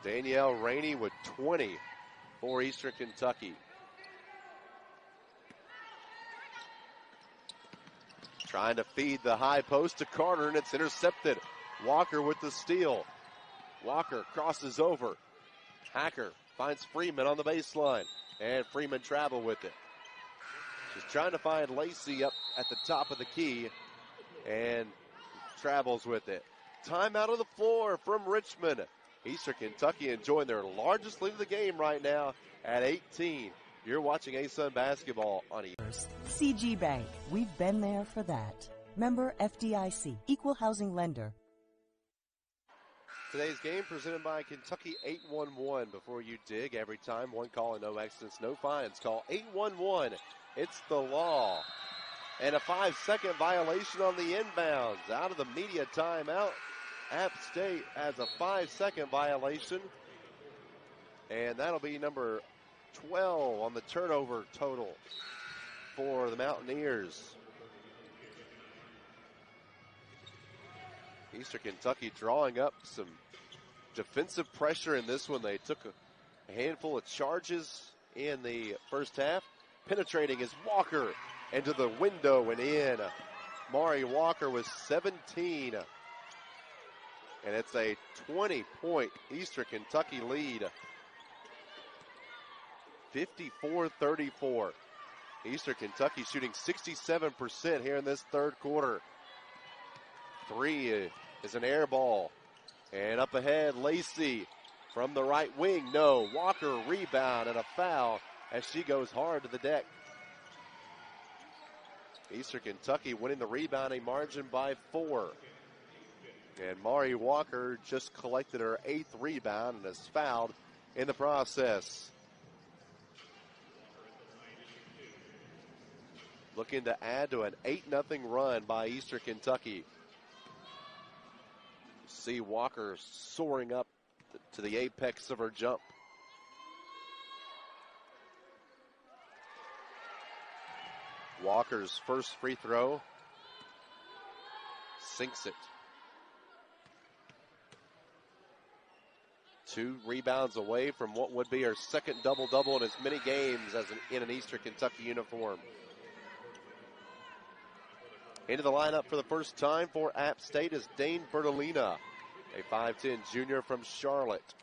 [SPEAKER 1] Danielle Rainey with 20 for Eastern Kentucky. Trying to feed the high post to Carter, and it's intercepted. Walker with the steal. Walker crosses over. Hacker finds Freeman on the baseline, and Freeman travel with it. She's trying to find Lacey up at the top of the key, and travels with it. Timeout on the floor from Richmond. Eastern Kentucky enjoying their largest lead of the game right now at 18. You're watching ASUN basketball on
[SPEAKER 2] CG Bank. We've been there for that. Member FDIC, Equal Housing Lender.
[SPEAKER 1] Today's game presented by Kentucky 811. Before you dig, every time, one call and no accidents, no fines. Call 811. It's the law. And a 5-second violation on the inbounds. Out of the media timeout. App State has a 5-second violation. And that'll be number 12 on the turnover total for the Mountaineers. Eastern Kentucky drawing up some defensive pressure in this one. They took a handful of charges in the first half. Penetrating is Walker into the window and in. Mari Walker with 17. And it's a 20-point Eastern Kentucky lead. 54-34. Eastern Kentucky shooting 67% here in this third quarter. Three is an air ball. And up ahead, Lacey from the right wing. No. Walker rebound and a foul as she goes hard to the deck. Eastern Kentucky winning the rebounding margin by 4. And Mari Walker just collected her 8th rebound and is fouled in the process. Looking to add to an 8-0 run by Eastern Kentucky. See Walker soaring up to the apex of her jump. Walker's first free throw. Sinks it. 2 rebounds away from what would be her second double-double in as many games as in an Eastern Kentucky uniform. Into the lineup for the first time for App State is Dane Bertolina, a 5'10 junior from Charlotte,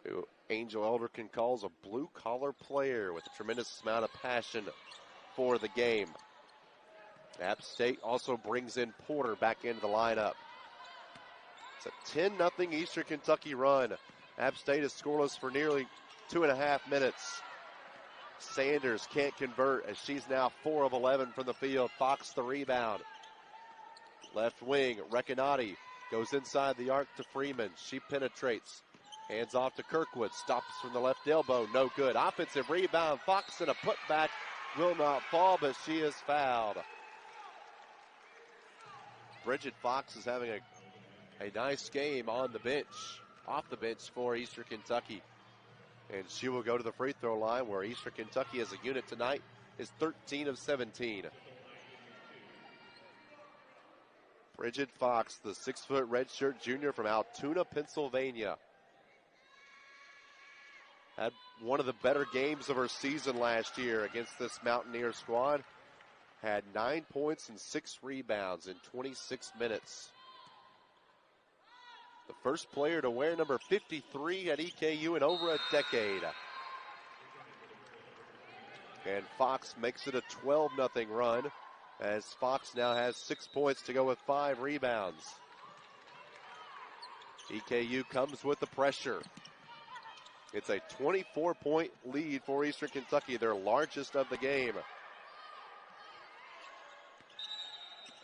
[SPEAKER 1] who Angel Elderkin calls a blue-collar player with a tremendous amount of passion for the game. App State also brings in Porter back into the lineup. It's a 10-0 Eastern Kentucky run. App State is scoreless for nearly 2.5 minutes. Sanders can't convert as she's now 4 of 11 from the field. Fox the rebound. Left wing, Recanati goes inside the arc to Freeman. She penetrates. Hands off to Kirkwood. Stops from the left elbow. No good. Offensive rebound. Fox and a putback. Will not fall, but she is fouled. Bridget Fox is having a nice game on the bench. Off the bench for Eastern Kentucky. And she will go to the free throw line where Eastern Kentucky as a unit tonight is 13 of 17. Bridget Fox, the 6-foot redshirt junior from Altoona, Pennsylvania. Had one of the better games of her season last year against this Mountaineer squad. Had 9 points and 6 rebounds in 26 minutes. The first player to wear number 53 at EKU in over a decade. And Fox makes it a 12-0 run as Fox now has 6 points to go with 5 rebounds. EKU comes with the pressure. It's a 24-point lead for Eastern Kentucky, their largest of the game.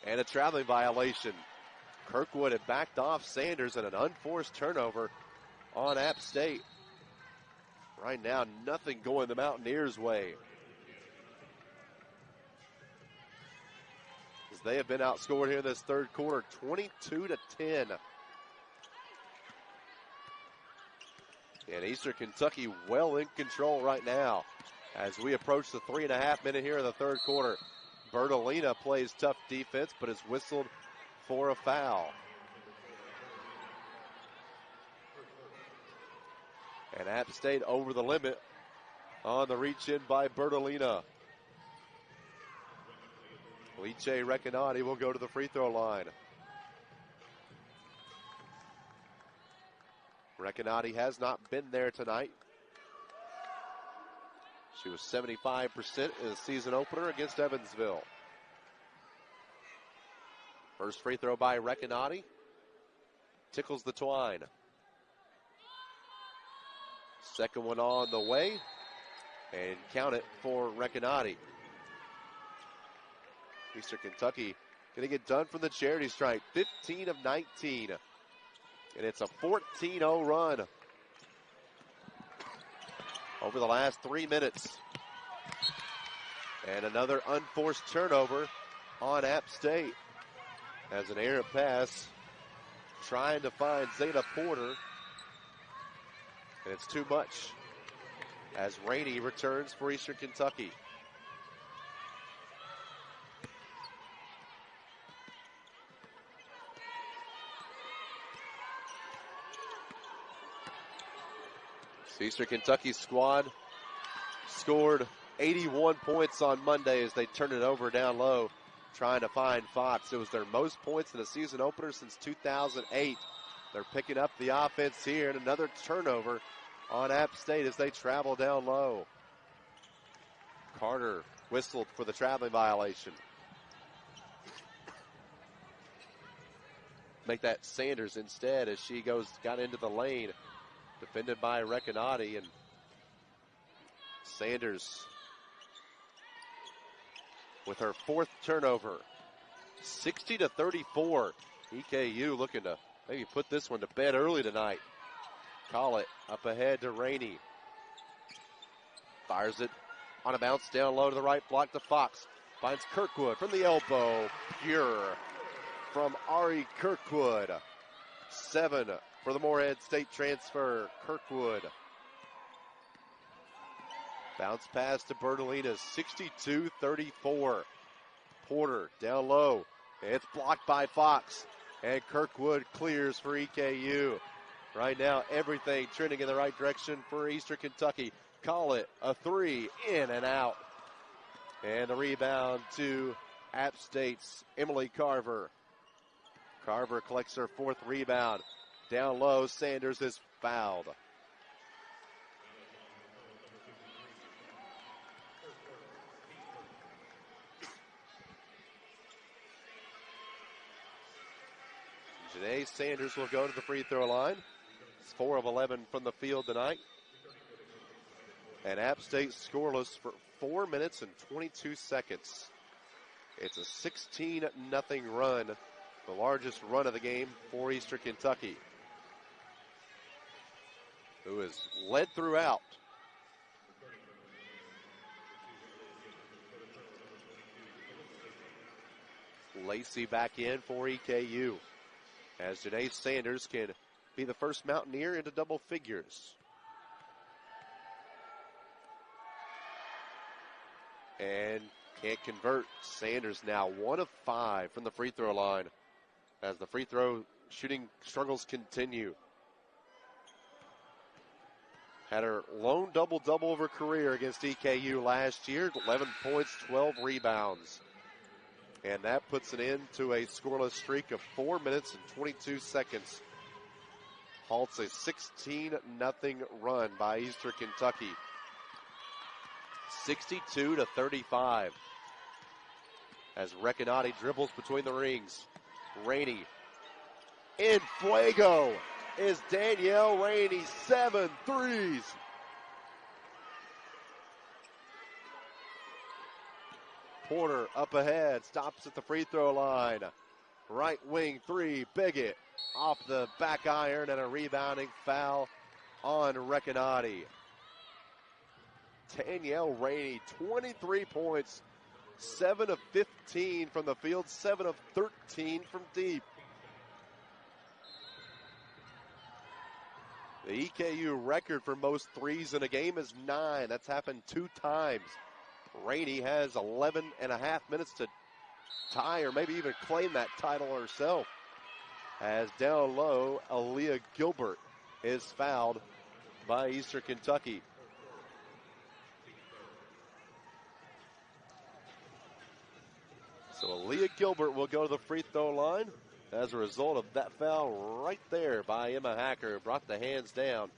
[SPEAKER 1] And a traveling violation. Kirkwood had backed off Sanders and an unforced turnover on App State. Right now, nothing going the Mountaineers' way. As they have been outscored here in this third quarter, 22-10. And Eastern Kentucky well in control right now as we approach the 3.5 minute here in the third quarter. Bertolina plays tough defense but is whistled for a foul. And App State over the limit on the reach in by Bertolina. Liche Recanati will go to the free throw line. Recanati has not been there tonight. She was 75% in the season opener against Evansville. First free throw by Recanati. Tickles the twine. Second one on the way. And count it for Recanati. Eastern Kentucky going to get done from the charity stripe. 15 of 19. And it's a 14-0 run over the last 3 minutes. And another unforced turnover on App State. As an errant pass, trying to find Zeta Porter. And it's too much as Rainey returns for Eastern Kentucky. Eastern Kentucky squad scored 81 points on Monday as they turned it over down low, trying to find Fox. It was their most points in a season opener since 2008. They're picking up the offense here, and another turnover on App State as they travel down low. Carter whistled for the traveling violation. Make that Sanders instead as she got into the lane. Defended by Recanati, and Sanders with her fourth turnover. 60-34. EKU looking to maybe put this one to bed early tonight. Call it up ahead to Rainey. Fires it on a bounce down low to the right block to Fox. Finds Kirkwood from the elbow. Pure from Ari Kirkwood. 7 for the Morehead State transfer, Kirkwood. Bounce pass to Bertolina, 62-34. Porter down low. It's blocked by Fox. And Kirkwood clears for EKU. Right now, everything trending in the right direction for Eastern Kentucky. Call it a three, in and out. And the rebound to App State's Emily Carver. Carver collects her fourth rebound. Down low, Sanders is fouled. Janae Sanders will go to the free throw line. It's 4 of 11 from the field tonight. And App State scoreless for 4 minutes and 22 seconds. It's a 16-0 run, the largest run of the game for Eastern Kentucky, who is led throughout. Lacey back in for EKU as Janae Sanders can be the first Mountaineer into double figures. And can't convert. Sanders now 1 of 5 from the free throw line as the free throw shooting struggles continue. Had her lone double-double of her career against EKU last year. 11 points, 12 rebounds. And that puts an end to a scoreless streak of 4 minutes and 22 seconds. Halts a 16-0 run by Eastern Kentucky. 62-35. As Recanati dribbles between the rings. Rainey in fuego is Danielle Rainey, 7 threes. Porter up ahead, stops at the free throw line. Right wing three, Bigot off the back iron, and a rebounding foul on Recanati. Danielle Rainey, 23 points, 7 of 15 from the field, 7 of 13 from deep. The EKU record for most threes in a game is 9. That's happened 2 times. Rainey has 11 and a half minutes to tie or maybe even claim that title herself. As down low, Aaliyah Gilbert is fouled by Eastern Kentucky. So Aaliyah Gilbert will go to the free throw line as a result of that foul right there by Emma Hacker. Brought the hands down.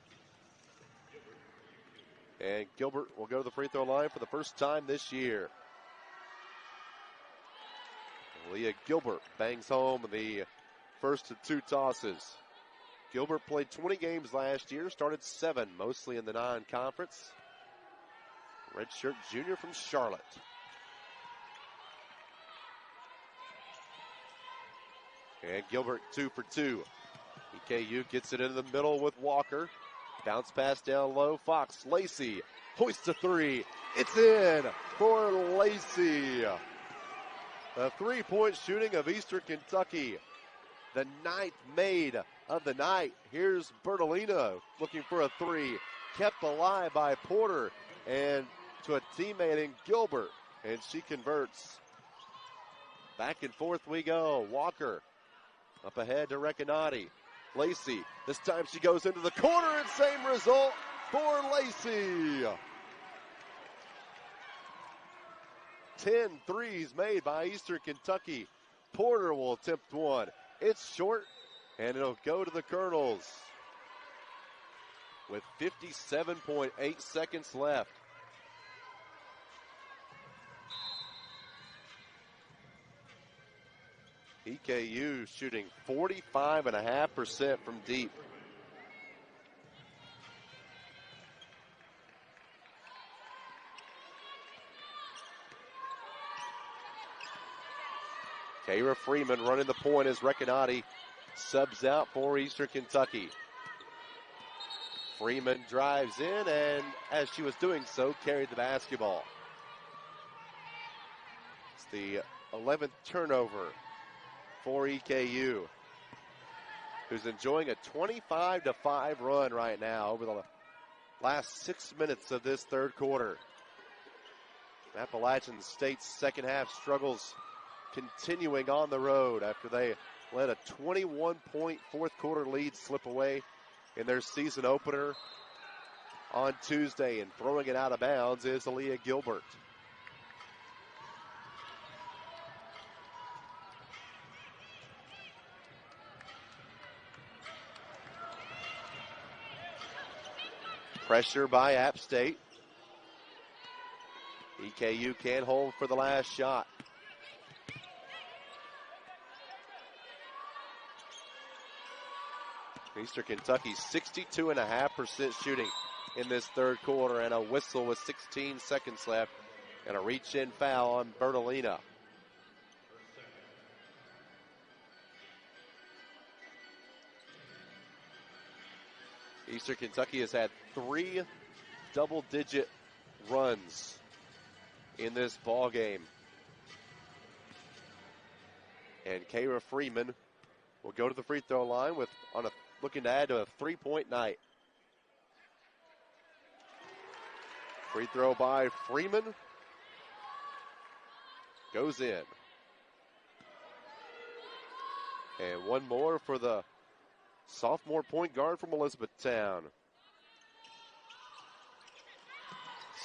[SPEAKER 1] And Gilbert will go to the free throw line for the first time this year. Aaliyah Gilbert bangs home the first of two tosses. Gilbert played 20 games last year, started 7, mostly in the non-conference. Redshirt junior from Charlotte. And Gilbert 2 for 2. EKU gets it into the middle with Walker. Bounce pass down low. Fox, Lacey hoists a 3. It's in for Lacey. The three-point shooting of Eastern Kentucky. The 9th made of the night. Here's Bertolina looking for a 3. Kept alive by Porter and to a teammate in Gilbert. And she converts. Back and forth we go. Walker up ahead to Recanati. Lacey, this time she goes into the corner and same result for Lacey. 10 threes made by Eastern Kentucky. Porter will attempt one. It's short, and it'll go to the Colonels with 57.8 seconds left. EKU shooting 45.5% from deep. Kayra Freeman running the point as Recanati subs out for Eastern Kentucky. Freeman drives in, and as she was doing so, carried the basketball. It's the 11th turnover for EKU, who's enjoying a 25-5 run right now over the last 6 minutes of this third quarter. Appalachian State's second half struggles continuing on the road after they let a 21-point fourth quarter lead slip away in their season opener on Tuesday, and throwing it out of bounds is Aaliyah Gilbert. Pressure by App State. EKU can't hold for the last shot. Eastern Kentucky 62.5% shooting in this third quarter, and a whistle with 16 seconds left, and a reach-in foul on Bertolina. Eastern Kentucky has had 3 double-digit runs in this ball game. And Kayra Freeman will go to the free throw line looking to add to a 3-point night. Free throw by Freeman goes in. And one more for the sophomore point guard from Elizabethtown.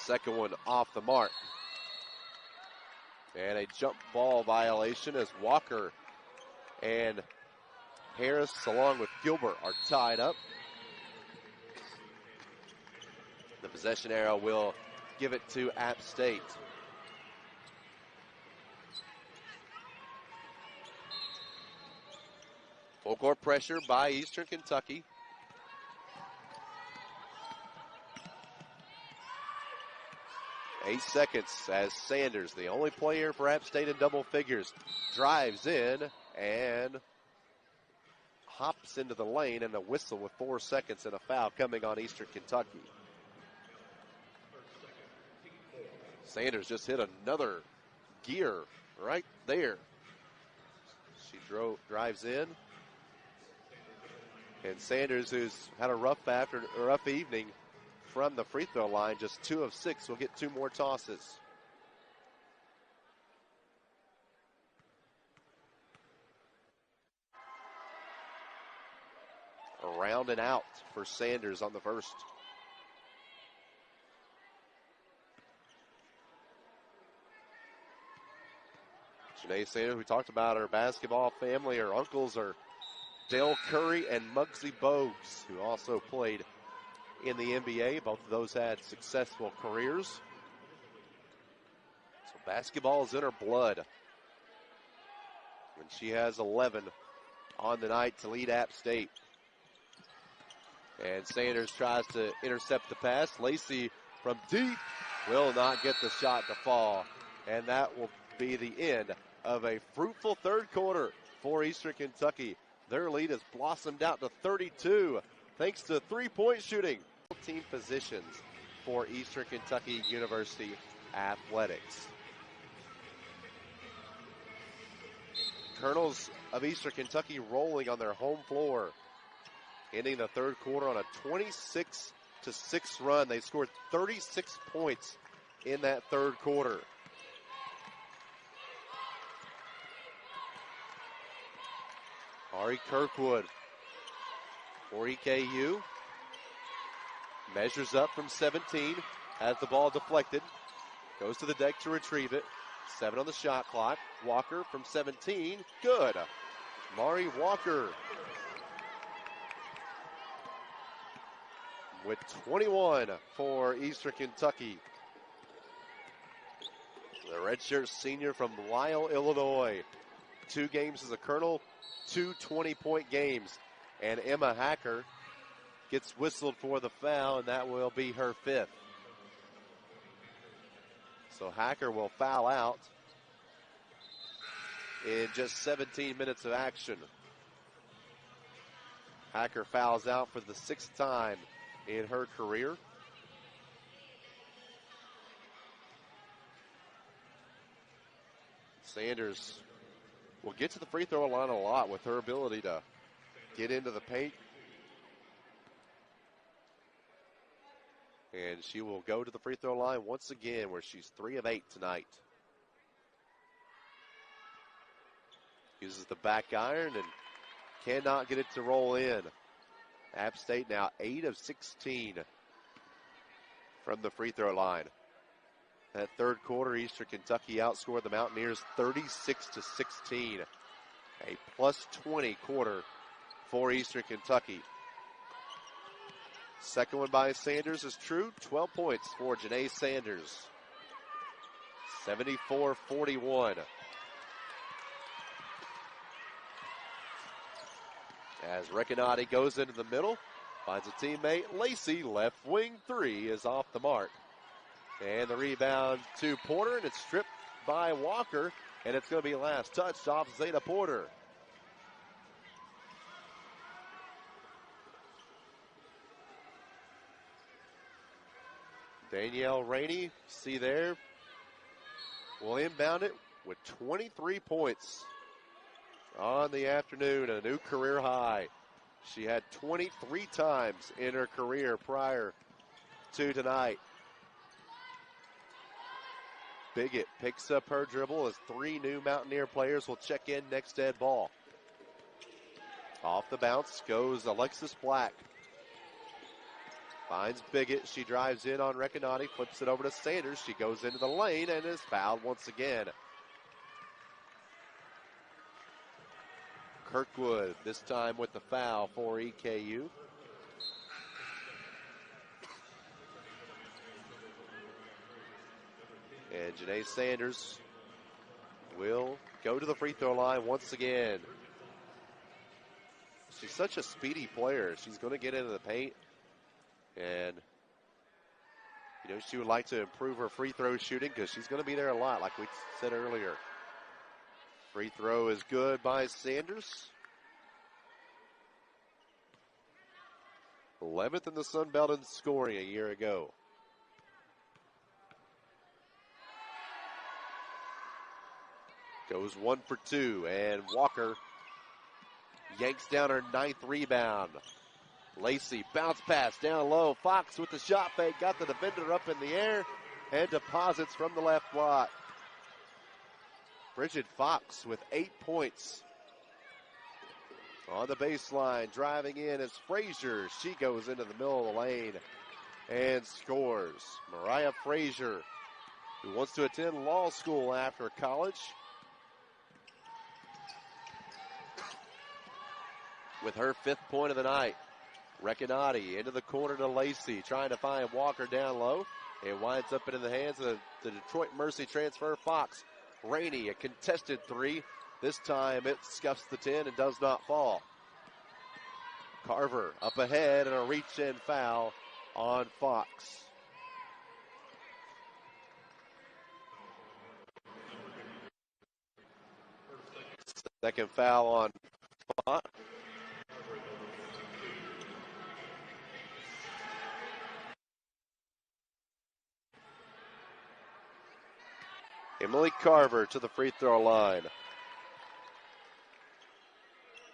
[SPEAKER 1] Second one off the mark. And a jump ball violation as Walker and Harris, along with Gilbert, are tied up. The possession arrow will give it to App State. Full court pressure by Eastern Kentucky. Eight seconds as Sanders, the only player for App State in double figures, drives in and hops into the lane, and a whistle with 4 seconds and a foul coming on Eastern Kentucky. Sanders just hit another gear right there. She drives in. And Sanders, who's had a rough evening from the free throw line, just 2 of 6, will get 2 more tosses. Around and out for Sanders on the first. Janae Sanders, we talked about her basketball family. Her uncles are Dale Curry and Muggsy Bogues, who also played in the NBA. Both of those had successful careers. So basketball is in her blood. And she has 11 on the night to lead App State. And Sanders tries to intercept the pass. Lacey from deep will not get the shot to fall. And that will be the end of a fruitful third quarter for Eastern Kentucky. Their lead has blossomed out to 32 thanks to three-point shooting. Team positions for Eastern Kentucky University Athletics. Colonels of Eastern Kentucky rolling on their home floor, ending the third quarter on a 26-6 run. They scored 36 points in that third quarter. Ari Kirkwood for EKU measures up from 17, has the ball deflected, goes to the deck to retrieve it. 7 on the shot clock. Walker from 17, good. Mari Walker with 21 for Eastern Kentucky. The redshirt senior from Lisle, Illinois. 2 games as a Colonel, 2 20-point games. And Emma Hacker gets whistled for the foul, and that will be her 5th. So Hacker will foul out in just 17 minutes of action. Hacker fouls out for the 6th time in her career. Sanders will get to the free throw line a lot with her ability to get into the paint. And she will go to the free throw line once again, where she's 3 of 8 tonight. Uses the back iron and cannot get it to roll in. App State now 8 of 16 from the free throw line. That third quarter, Eastern Kentucky outscored the Mountaineers 36-16. A plus 20 quarter for Eastern Kentucky. Second one by Sanders is true. 12 points for Janae Sanders. 74-41. As Recanati goes into the middle, finds a teammate. Lacey, left wing 3 is off the mark. And the rebound to Porter, and it's stripped by Walker, and it's going to be last touched off Zeta Porter. Danielle Rainey, see there, will inbound it with 23 points on the afternoon, a new career high. She had 23 times in her career prior to tonight. Biggett picks up her dribble as 3 new Mountaineer players will check in next dead ball. Off the bounce goes Alexis Black. Finds Biggett. She drives in on Recanati, flips it over to Sanders. She goes into the lane and is fouled once again. Kirkwood, this time with the foul for EKU. And Janae Sanders will go to the free throw line once again. She's such a speedy player. She's going to get into the paint. And, you know, she would like to improve her free throw shooting because she's going to be there a lot, like we said earlier. Free throw is good by Sanders. 11th in the Sun Belt in scoring a year ago. Goes 1 for 2, and Walker yanks down her 9th rebound. Lacey, bounce pass down low. Fox with the shot fake, got the defender up in the air, and deposits from the left block. Bridget Fox with 8 points. On the baseline, driving in is Frazier. She goes into the middle of the lane and scores. Mariah Frazier, who wants to attend law school after college. with her 5th point of the night. Recanati into the corner to Lacey, trying to find Walker down low. It winds up into the hands of the Detroit Mercy transfer, Fox. Rainey, a contested 3. This time it scuffs the 10 and does not fall. Carver up ahead and a reach-in foul on Fox. Second foul on Fox. Emily Carver to the free throw line.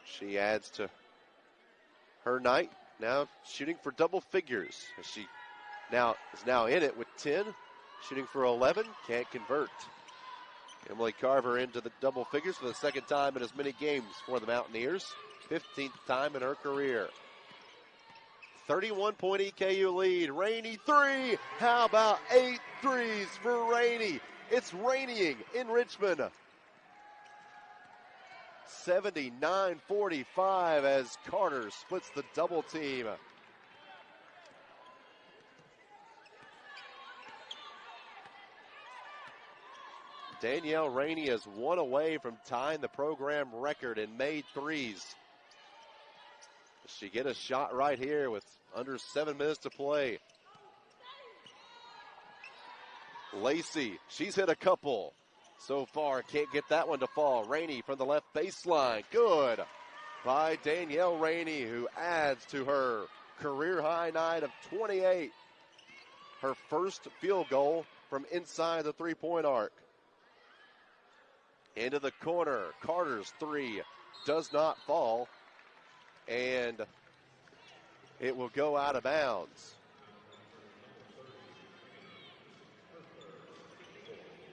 [SPEAKER 1] She adds to her night, now shooting for double figures. She is now in it with 10, shooting for 11, can't convert. Emily Carver into the double figures for the second time in as many games for the Mountaineers, 15th time in her career. 31-point EKU lead. Rainey 3. How about 8 threes for Rainey? It's raining in Richmond. 79-45 as Carter splits the double team. Danielle Rainey is 1 away from tying the program record in made threes. Does she get a shot right here with under 7 minutes to play? Lacey, she's hit a couple so far, can't get that one to fall. Rainey from the left baseline, good by Danielle Rainey, who adds to her career high night of 28. Her first field goal from inside the three-point arc. Into the corner, Carter's 3 does not fall, and it will go out of bounds.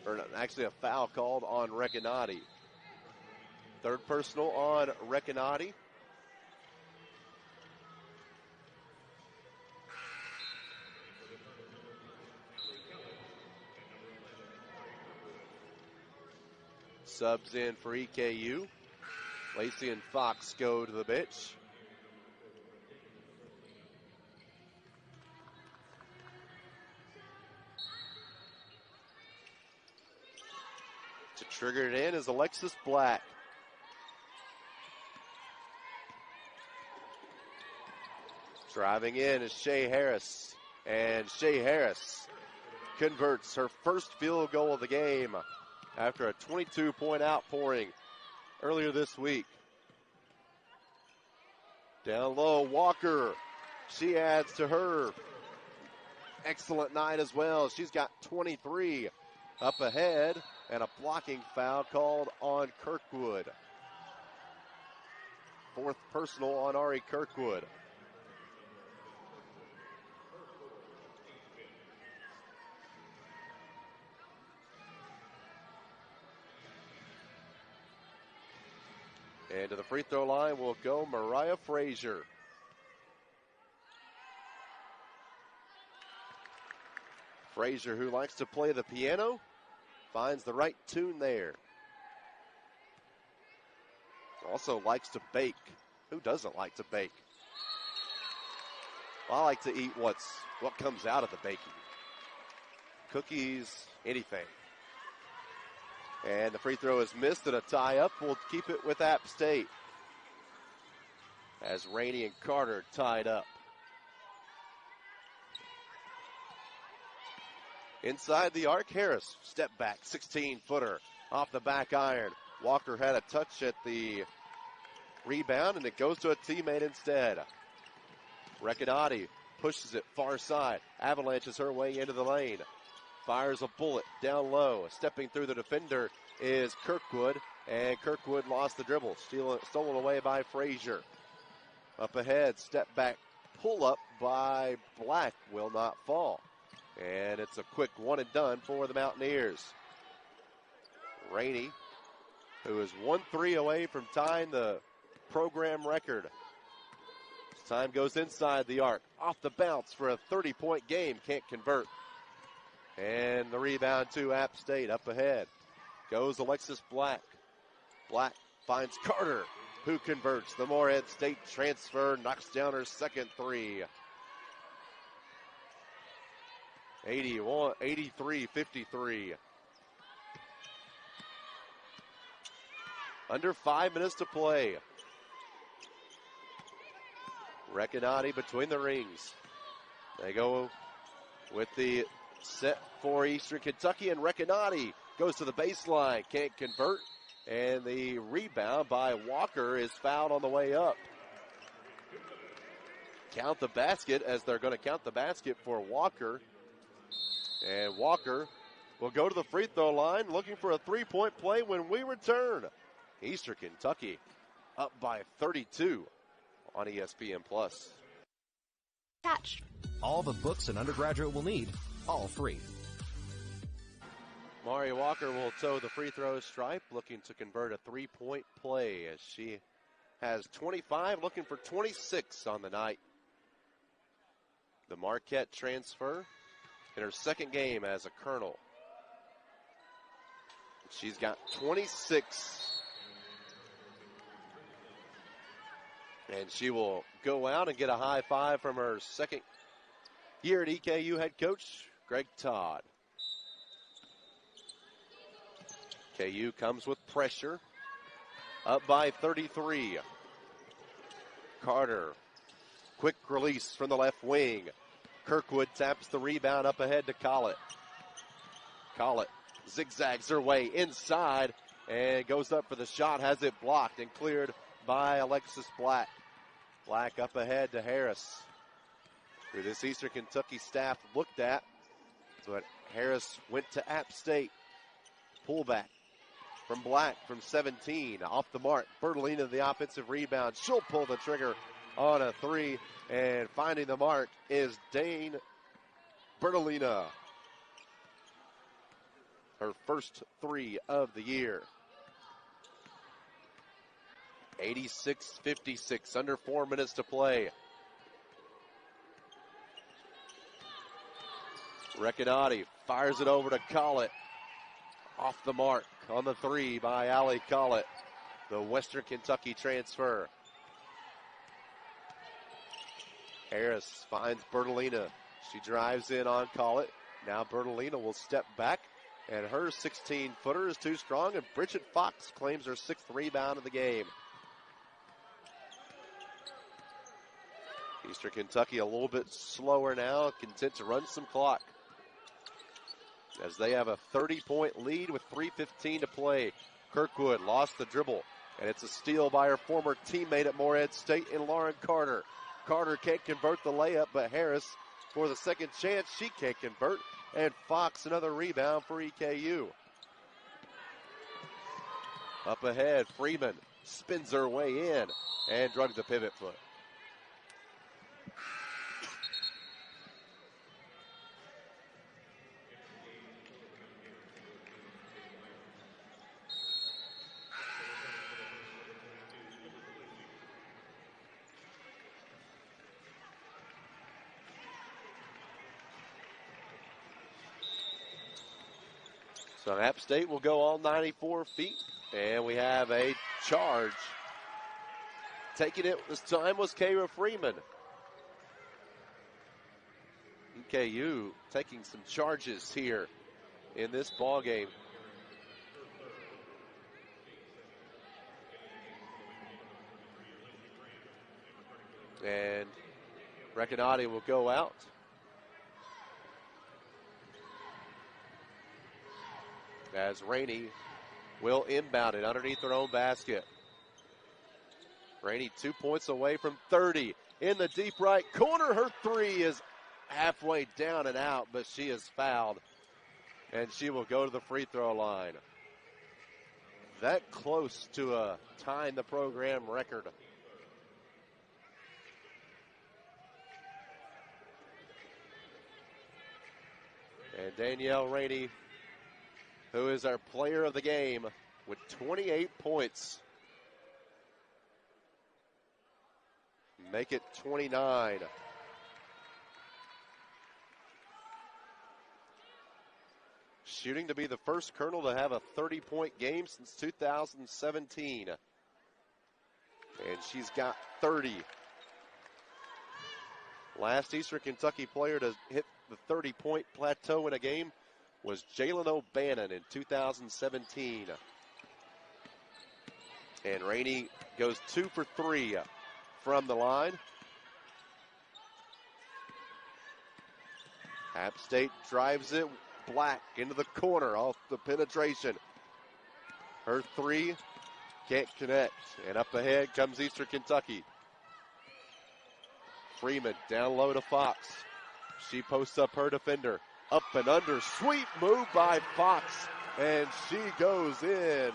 [SPEAKER 1] Or actually a foul called on Recanati. Third personal on Recanati. Subs in for EKU. Lacey and Fox go to the bench. To trigger it in is Alexis Black. Driving in is Shea Harris. And Shea Harris converts her first field goal of the game after a 22-point outpouring earlier this week. Down low, Walker. She adds to her excellent night as well. She's got 23 up ahead, and a blocking foul called on Kirkwood. Fourth personal on Ari Kirkwood. And to the free throw line will go Mariah Frazier. Frazier, who likes to play the piano, finds the right tune there. Also likes to bake. Who doesn't like to bake? Well, I like to eat what comes out of the baking. Cookies, anything. And the free throw is missed, and a tie-up will keep it with App State. As Rainey and Carter tied up. Inside the arc, Harris, step back, 16-footer off the back iron. Walker had a touch at the rebound, and it goes to a teammate instead. Recanati pushes it far side, avalanches her way into the lane. Fires a bullet down low. Stepping through the defender is Kirkwood, and Kirkwood lost the dribble. Stolen away by Frazier. Up ahead, step back, pull up by Black will not fall. And it's a quick one and done for the Mountaineers. Rainey, who is 1-3 away from tying the program record. This time goes inside the arc. Off the bounce for a 30-point game. Can't convert. And the rebound to App State. Up ahead goes Alexis Black. Black finds Carter. who converts. The Morehead State transfer knocks down her second three. 83-53. Under 5 minutes to play. Recanati between the rings. They go with the set for Eastern Kentucky, and Recanati goes to the baseline, can't convert, and the rebound by Walker is fouled on the way up. Count the basket, as they're going to count the basket for Walker. And Walker will go to the free throw line looking for a three-point play when we return. Eastern Kentucky up by 32 on ESPN+.
[SPEAKER 3] Catch.
[SPEAKER 4] All the books an undergraduate will need, all free.
[SPEAKER 1] Mari Walker will toe the free throw stripe, looking to convert a three-point play as she has 25, looking for 26 on the night. The Marquette transfer in her second game as a Colonel. She's got 26. And she will go out and get a high five from her second year at EKU head coach, Greg Todd. KU comes with pressure, up by 33. Carter, quick release from the left wing. Kirkwood taps the rebound up ahead to Collett. Collett zigzags her way inside and goes up for the shot, has it blocked and cleared by Alexis Black. Black up ahead to Harris, who this Eastern Kentucky staff looked at, but Harris went to App State. Pullback from Black from 17, off the mark. Bertolina the offensive rebound. She'll pull the trigger on a three, and finding the mark is Dane Bertolina. Her first three of the year. 86-56, under 4 minutes to play. Recanati fires it over to Collett. Off the mark on the three by Allie Collett, the Western Kentucky transfer. Harris finds Bertolina. She drives in on Collett. Now Bertolina will step back, and her 16-footer is too strong, and Bridget Fox claims her sixth rebound of the game. Eastern Kentucky a little bit slower now, content to run some clock, as they have a 30-point lead with 3:15 to play. Kirkwood lost the dribble, and it's a steal by her former teammate at Morehead State in Lauren Carter. Carter can't convert the layup, but Harris, for the second chance, she can't convert, and Fox another rebound for EKU. Up ahead, Freeman spins her way in and drugs the pivot foot. So App State will go all 94 feet, and we have a charge. Taking it this time was Kayra Freeman. EKU taking some charges here in this ball game. And Recanati will go out. As Rainey will inbound it underneath her own basket. Rainey 2 points away from 30. In the deep right corner, her three is halfway down and out, but she is fouled. And she will go to the free throw line. That close to tying the program record. And Danielle Rainey, who is our player of the game, with 28 points. Make it 29. Shooting to be the first Colonel to have a 30-point game since 2017. and she's got 30. Last Eastern Kentucky player to hit the 30-point plateau in a game was Jalen O'Bannon in 2017. And Rainey goes 2 for 3 from the line. App State drives it. Black into the corner off the penetration. Her three can't connect. And up ahead comes Eastern Kentucky. Freeman down low to Fox. She posts up her defender. Up and under. Sweet move by Fox. And she goes in.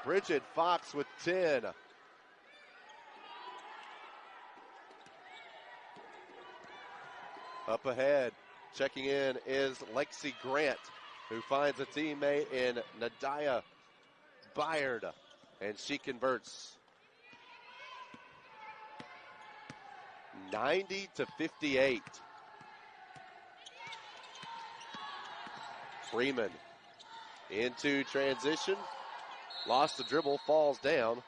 [SPEAKER 1] Bridget Fox with 10. Up ahead, checking in is Lexi Grant, who finds a teammate in Nadia Byard, and she converts. 90-58. Freeman into transition. Lost the dribble, falls down.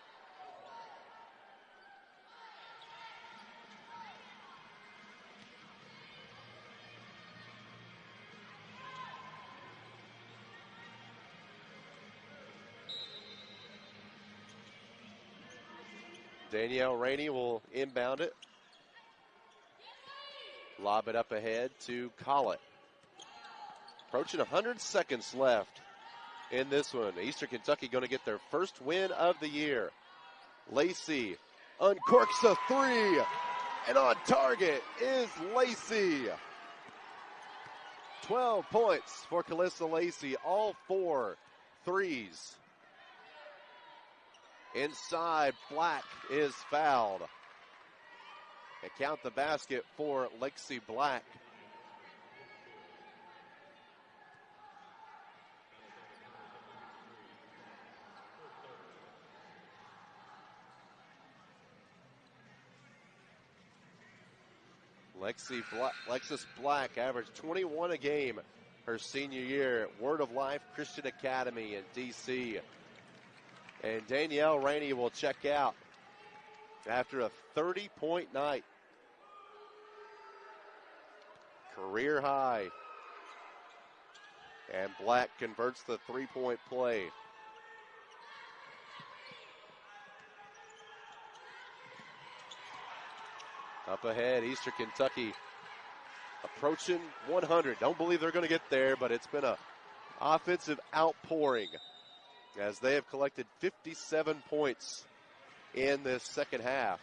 [SPEAKER 1] Danielle Rainey will inbound it. Lob it up ahead to Collett. Approaching 100 seconds left in this one. Eastern Kentucky going to get their first win of the year. Lacey uncorks a three, and on target is Lacey. 12 points for Calissa Lacey, all 4 threes. Inside, Black is fouled. And count the basket for Lexi Black. Lexus Black averaged 21 a game her senior year at Word of Life Christian Academy in D.C. And Danielle Rainey will check out after a 30-point night. Career high. And Black converts the three-point play. Up ahead, Eastern Kentucky approaching 100. Don't believe they're going to get there, but it's been an offensive outpouring as they have collected 57 points in this second half.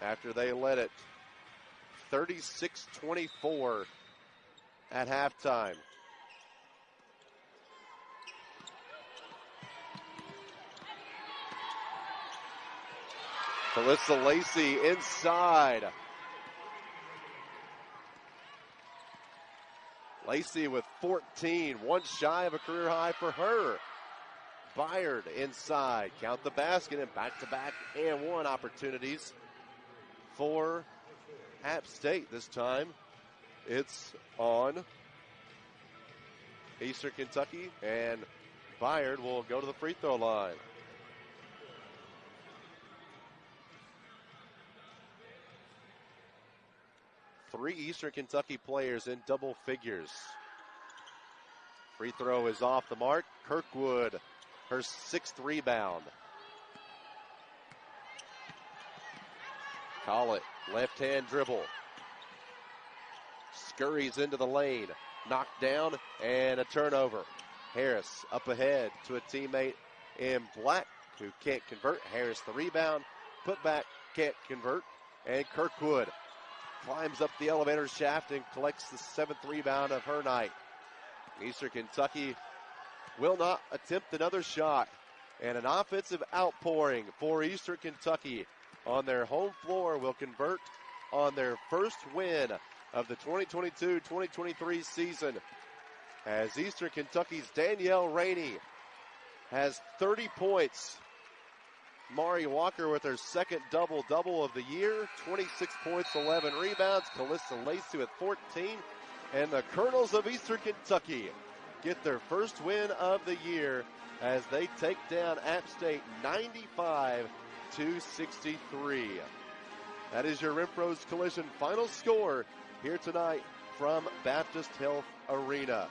[SPEAKER 1] After they led it 36-24 at halftime. Calissa Lacey inside. Lacey with 14, one shy of a career high for her. Byard inside. Count the basket and back-to-back and one opportunities for App State. This time it's on Eastern Kentucky, and Byard will go to the free throw line. Three Eastern Kentucky players in double figures. Free throw is off the mark. Kirkwood, her 6th rebound. Collett, left-hand dribble. Scurries into the lane. Knocked down and a turnover. Harris up ahead to a teammate in Black who can't convert. Harris the rebound. Put back, can't convert. And Kirkwood climbs up the elevator shaft and collects the 7th rebound of her night. Eastern Kentucky will not attempt another shot. And an offensive outpouring for Eastern Kentucky on their home floor will convert on their first win of the 2022-2023 season. As Eastern Kentucky's Danielle Rainey has 30 points. Mari Walker with her second double-double of the year, 26 points, 11 rebounds. Calissa Lacey with 14. And the Colonels of Eastern Kentucky get their first win of the year as they take down App State 95-63. That is your Renfro's Collision final score here tonight from Baptist Health Arena.